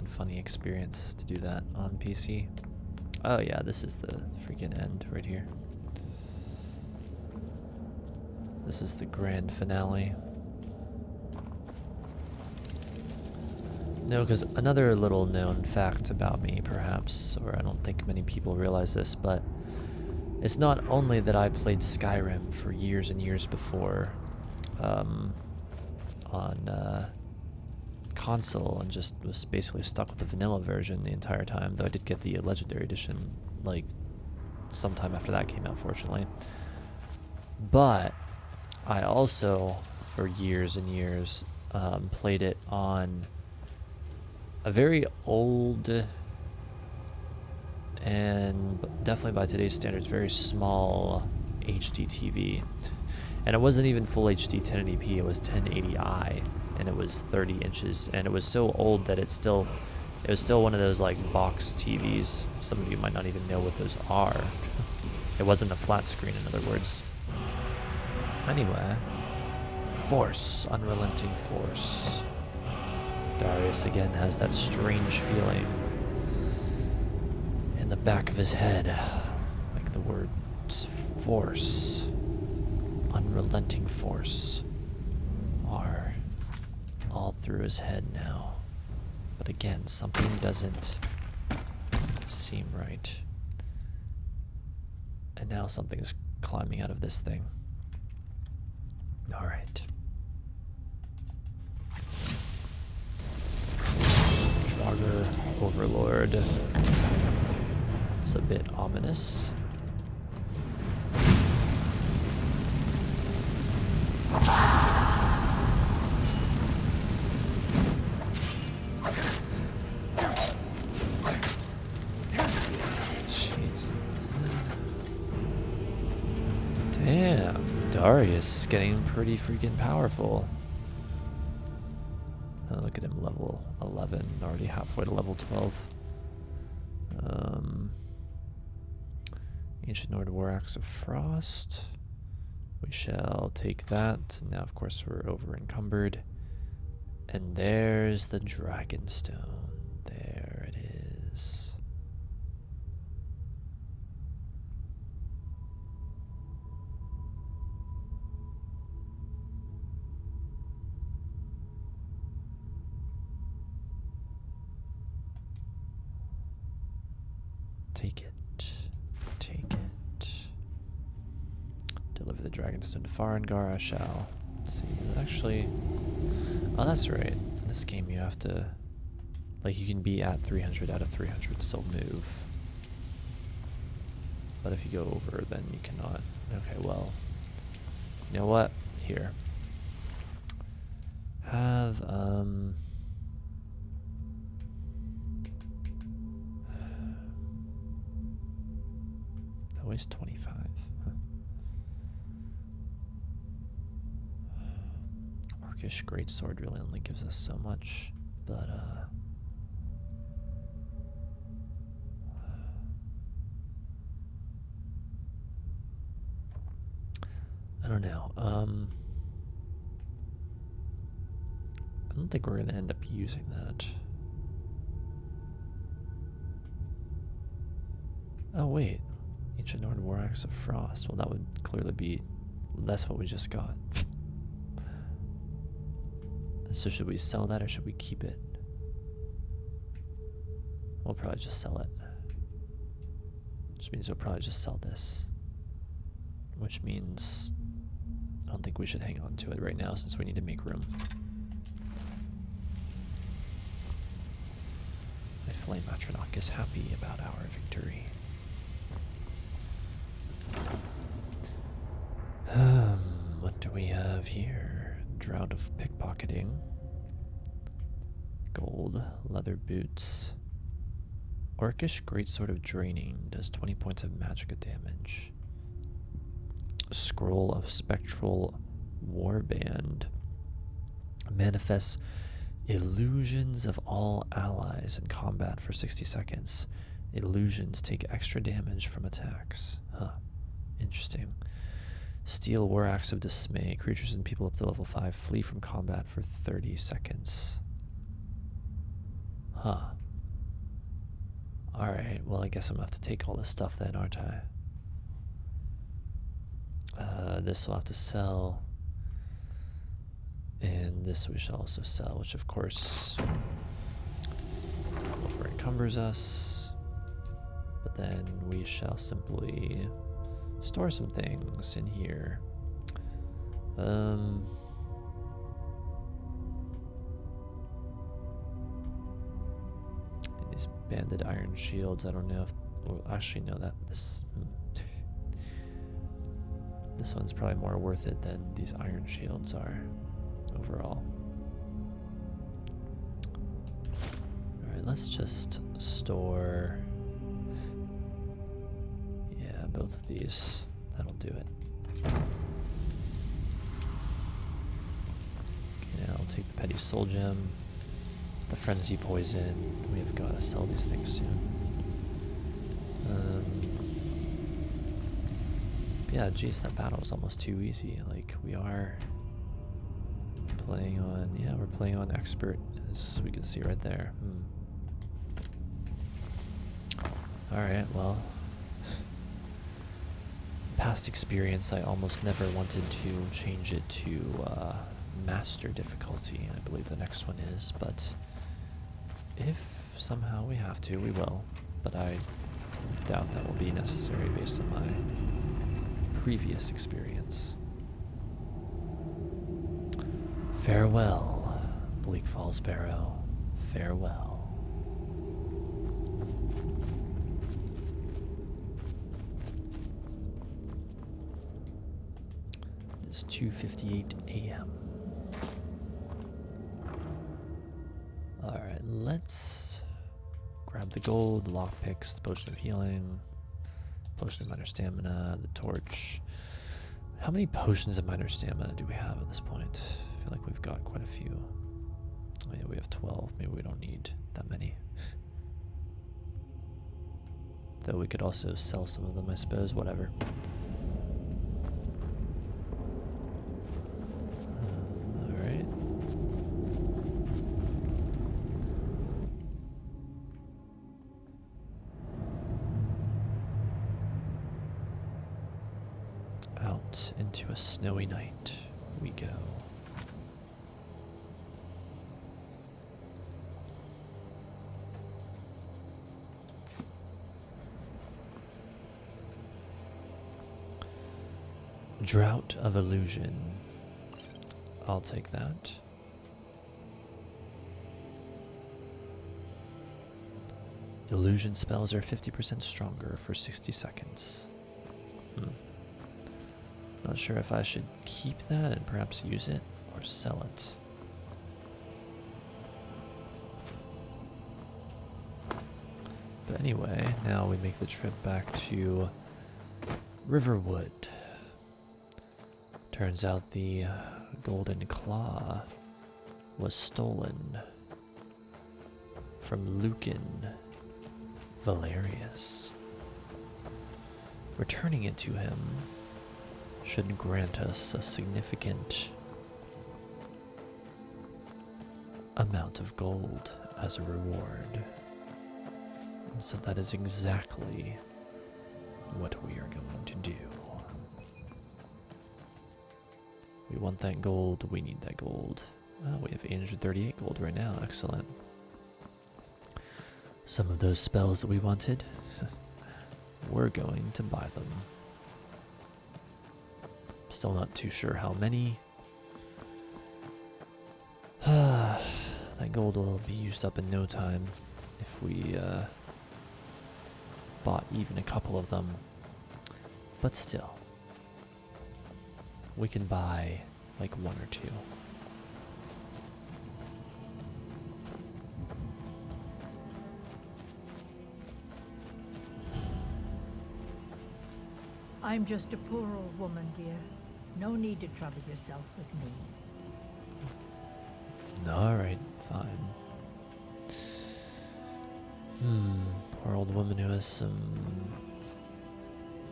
Funny experience to do that on PC. Oh yeah, this is the freaking end right here. This is the grand finale. No, because another little known fact about me, perhaps, or I don't think many people realize this, but it's not only that I played Skyrim for years and years before on console and just was basically stuck with the vanilla version the entire time, though I did get the legendary edition like sometime after that came out, fortunately. But I also for years and years played it on a very old and definitely by today's standards very small HD TV. And it wasn't even full HD 1080p, it was 1080i, and it was 30 inches, and it was so old that it was still one of those like box TVs. Some of you might not even know what those are. It wasn't a flat screen, in other words. Anyway, force, unrelenting force. Darius again has that strange feeling in the back of his head, like the word force, unrelenting force, are all through his head now. But again, something doesn't seem right. And now something's climbing out of this thing. All right. Draugr Overlord. It's a bit ominous. Jeez. Damn, Darius is getting pretty freaking powerful. Oh, look at him, level 11, already halfway to level 12. Ancient Nord War Axe of Frost. We shall take that. Now, of course, we're over encumbered. And there's the Dragonstone. There it is. Take it. Take it. Deliver the Dragonstone to Farengar. I shall. Let's see, does it actually... Oh, that's right. In this game you have to... Like, you can be at 300 out of 300 and still move. But if you go over, then you cannot. Okay, well... You know what? Here. Have, always 25. Huh. Orcish Greatsword really only gives us so much, but I don't know. I don't think we're gonna end up using that. Oh wait. Ancient Nord War Axe of Frost. Well, that would clearly be less what we just got. So should we sell that or should we keep it? We'll probably just sell it. Which means we'll probably just sell this. Which means I don't think we should hang on to it right now since we need to make room. My Flame Atronach is happy about our victory. What do we have here? Drought of Pickpocketing. Gold. Leather Boots. Orcish Greatsword of Draining. Does 20 points of magic damage. Scroll of Spectral Warband. Manifests illusions of all allies in combat for 60 seconds. Illusions take extra damage from attacks. Huh. Interesting. Steel War Axe of Dismay. Creatures and people up to level 5 flee from combat for 30 seconds. Huh. Alright, well I guess I'm gonna have to take all this stuff then, aren't I? This we'll have to sell. And this we shall also sell, which of course over encumbers us. But then we shall simply store some things in here. These banded iron shields, I don't know if, well, actually no, that this this one's probably more worth it than these iron shields are overall. Alright, let's just store, yeah, both of these. That'll do it. Okay, now I'll take the Petty Soul Gem, the Frenzy Poison. We have got to sell these things soon. Yeah, geez, that battle was almost too easy. Like, we are playing on, yeah, we're playing on Expert, as we can see right there. Alright, well, past experience, I almost never wanted to change it to Master difficulty. I believe the next one is, but if somehow we have to, we will. But I doubt that will be necessary based on my previous experience. Farewell, Bleak Falls Barrow. Farewell. It's 2:58 a.m. Alright, let's grab the gold, the lockpicks, the potion of healing, potion of minor stamina, the torch. How many potions of minor stamina do we have at this point? I feel like we've got quite a few. Oh yeah, we have 12. Maybe we don't need that many. Though we could also sell some of them, I suppose. Whatever. Alright. Out into a snowy night we go. Drought of Illusion. I'll take that. Illusion spells are 50% stronger for 60 seconds. Not sure if I should keep that and perhaps use it or sell it. But anyway, now we make the trip back to Riverwood. Turns out the Golden Claw was stolen from Lucan Valerius. Returning it to him should grant us a significant amount of gold as a reward. And so that is exactly what we are going to do. We want that gold, we need that gold. We have 838 gold right now, excellent. Some of those spells that we wanted, we're going to buy them. Still not too sure how many. That gold will be used up in no time if we bought even a couple of them. But still, we can buy like one or two. I'm just a poor old woman, dear. No need to trouble yourself with me. Alright, fine. Poor old woman who has some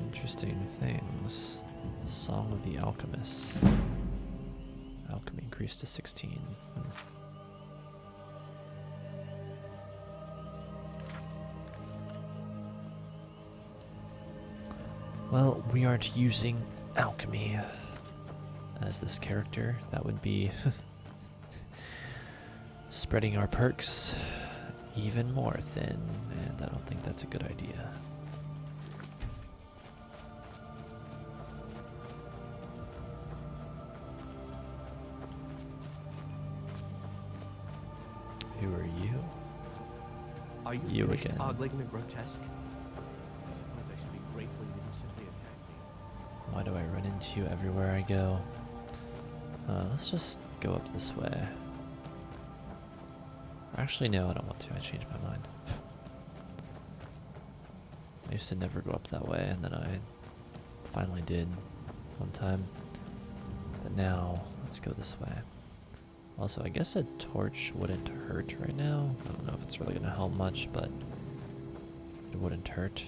interesting things. Song of the Alchemist. Alchemy increased to 16. Well, we aren't using alchemy as this character. That would be spreading our perks even more thin, and I don't think that's a good idea. Who are you? Are you, You finished again. ogling the grotesque? I suppose I should be grateful you didn't simply attack me. Why do I run into you everywhere I go? Let's just go up this way. Actually, no, I don't want to. I changed my mind. I used to never go up that way, and then I finally did one time. But now, let's go this way. Also, I guess a torch wouldn't hurt right now. I don't know if it's really going to help much, but it wouldn't hurt.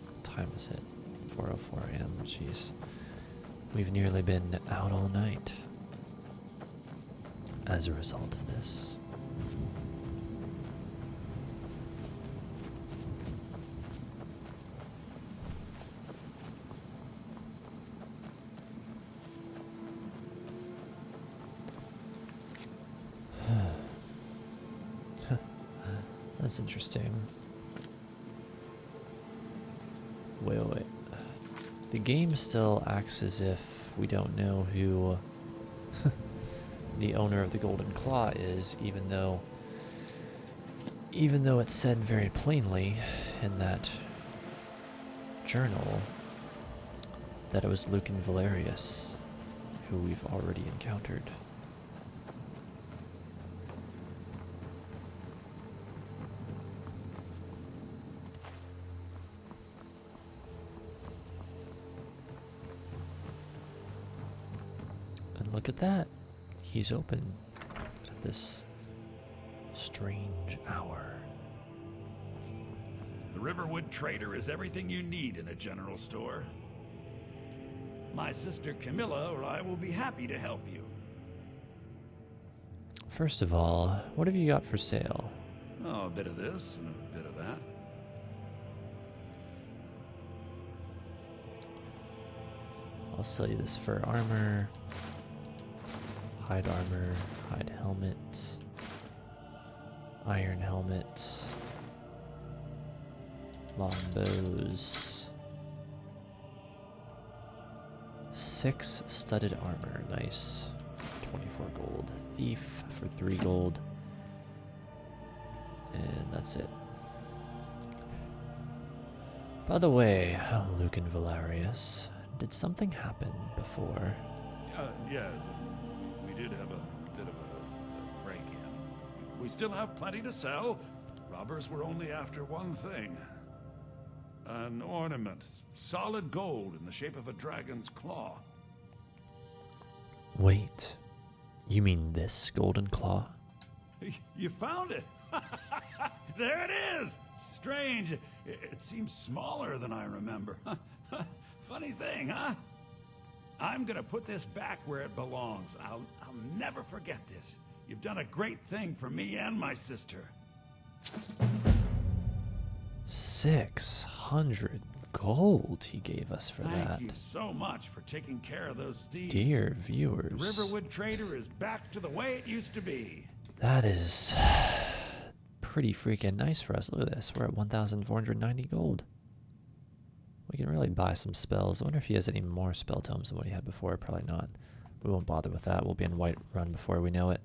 What time is it? 4:04 a.m. Jeez. We've nearly been out all night as a result of this. That's interesting. Wait. The game still acts as if we don't know who the owner of the Golden Claw is, even though it said very plainly in that journal that it was Lucan Valerius, who we've already encountered. Look at that. He's open at this strange hour. The Riverwood Trader is everything you need in a general store. My sister Camilla or I will be happy to help you. First of all, what have you got for sale? Oh, a bit of this and a bit of that. I'll sell you this fur armor. Hide armor, hide helmet, iron helmet, long bows, 6 studded armor, nice, 24 gold, thief for 3 gold, and that's it. By the way, Lucan Valerius, did something happen before? Yeah. We did have a bit of a break-in. We still have plenty to sell. Robbers were only after one thing. An ornament. Solid gold in the shape of a dragon's claw. Wait. You mean this golden claw? You found it! There it is! Strange. It seems smaller than I remember. Funny thing, huh? I'm gonna put this back where it belongs. I'll never forget this. You've done a great thing for me and my sister. 600 gold he gave us for that. Thank you so much for taking care of those thieves. Dear viewers. The Riverwood Trader is back to the way it used to be. That is pretty freaking nice for us. Look at this. We're at 1,490 gold. We can really buy some spells. I wonder if he has any more spell tomes than what he had before. Probably not. We won't bother with that. We'll be in Whiterun before we know it.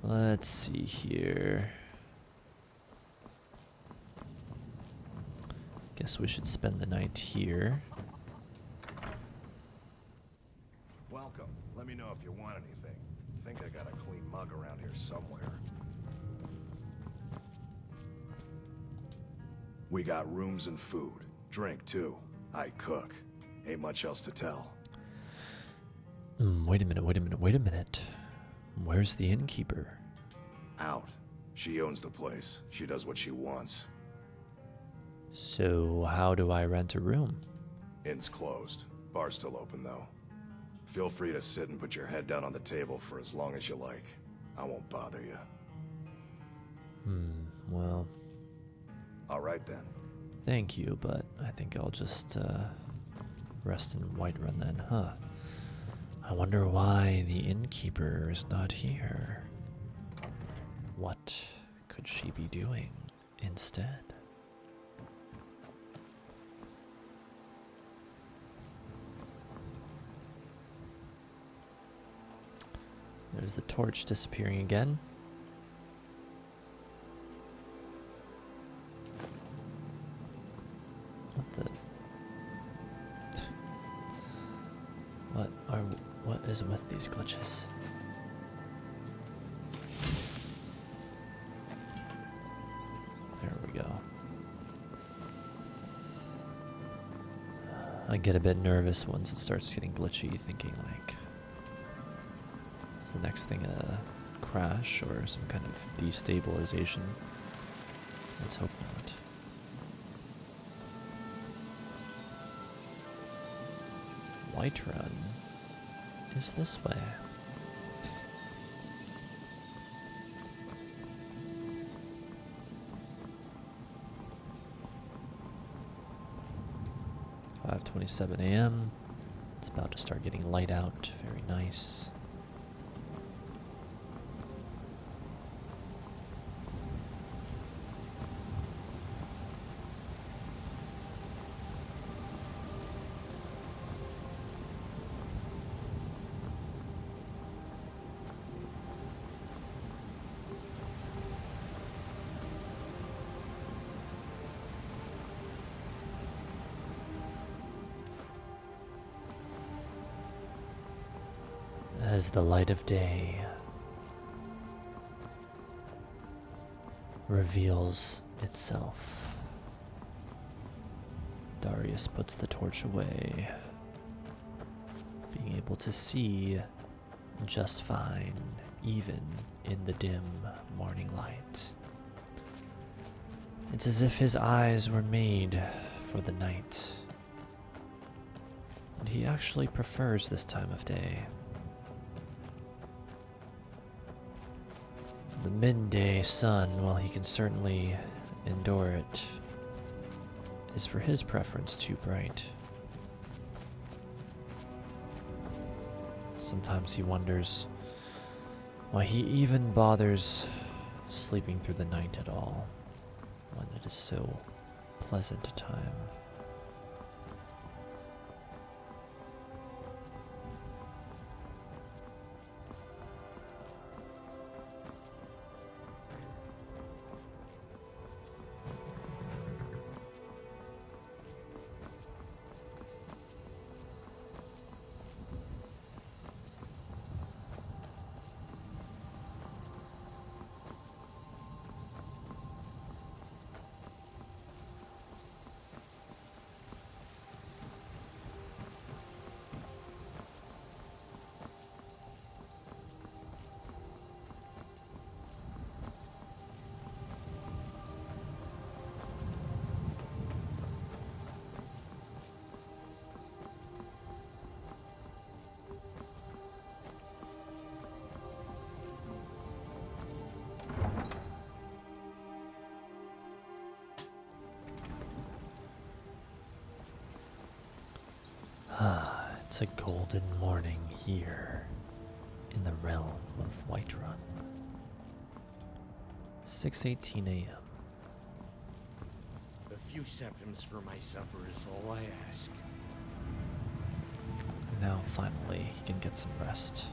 Let's see here. Guess we should spend the night here. Welcome. Let me know if you want anything. I think I got a clean mug around here somewhere. We got rooms and food. Drink, too. I cook. Ain't much else to tell. Wait a minute. Where's the innkeeper? Out. She owns the place. She does what she wants. So how do I rent a room? Inn's closed. Bar's still open, though. Feel free to sit and put your head down on the table for as long as you like. I won't bother you. Well... All right, then. Thank you, but I think I'll just rest in Whiterun then, huh? I wonder why the innkeeper is not here. What could she be doing instead? There's the torch disappearing again. What is with these glitches? There I get a bit nervous once it starts getting glitchy, thinking like, is the next thing a crash or some kind of destabilization? Let's hope not. Whiterun is this way. (5:27 a.m.) It's about to start getting light out. Very nice. As the light of day reveals itself, Darius puts the torch away, being able to see just fine, even in the dim morning light. It's as if his eyes were made for the night, and he actually prefers this time of day. The midday sun, while he can certainly endure it, is for his preference too bright. Sometimes he wonders why he even bothers sleeping through the night at all, when it is so pleasant a time. It's a golden morning here in the realm of Whiterun. 6:18 a.m. A few septims for my supper is all I ask. Now finally he can get some rest.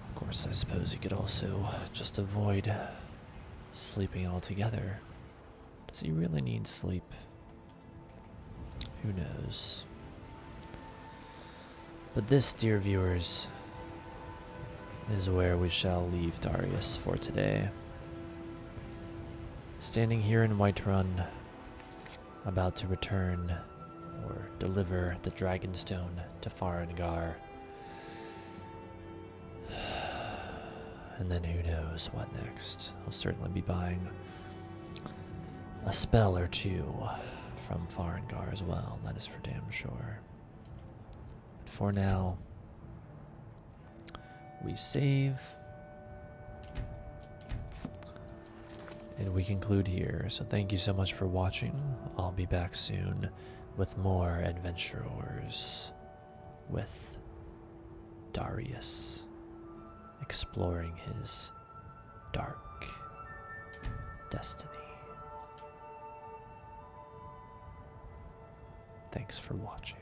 Of course, I suppose he could also just avoid sleeping altogether. Does he really need sleep? Who knows? But this, dear viewers, is where we shall leave Darius for today. Standing here in Whiterun, about to return or deliver the Dragonstone to Farengar. And then who knows what next. I'll certainly be buying a spell or two from Farengar as well, that is for damn sure. But for now, we save, and we conclude here. So thank you so much for watching. I'll be back soon with more adventurers with Darius, exploring his dark destiny. Thanks for watching.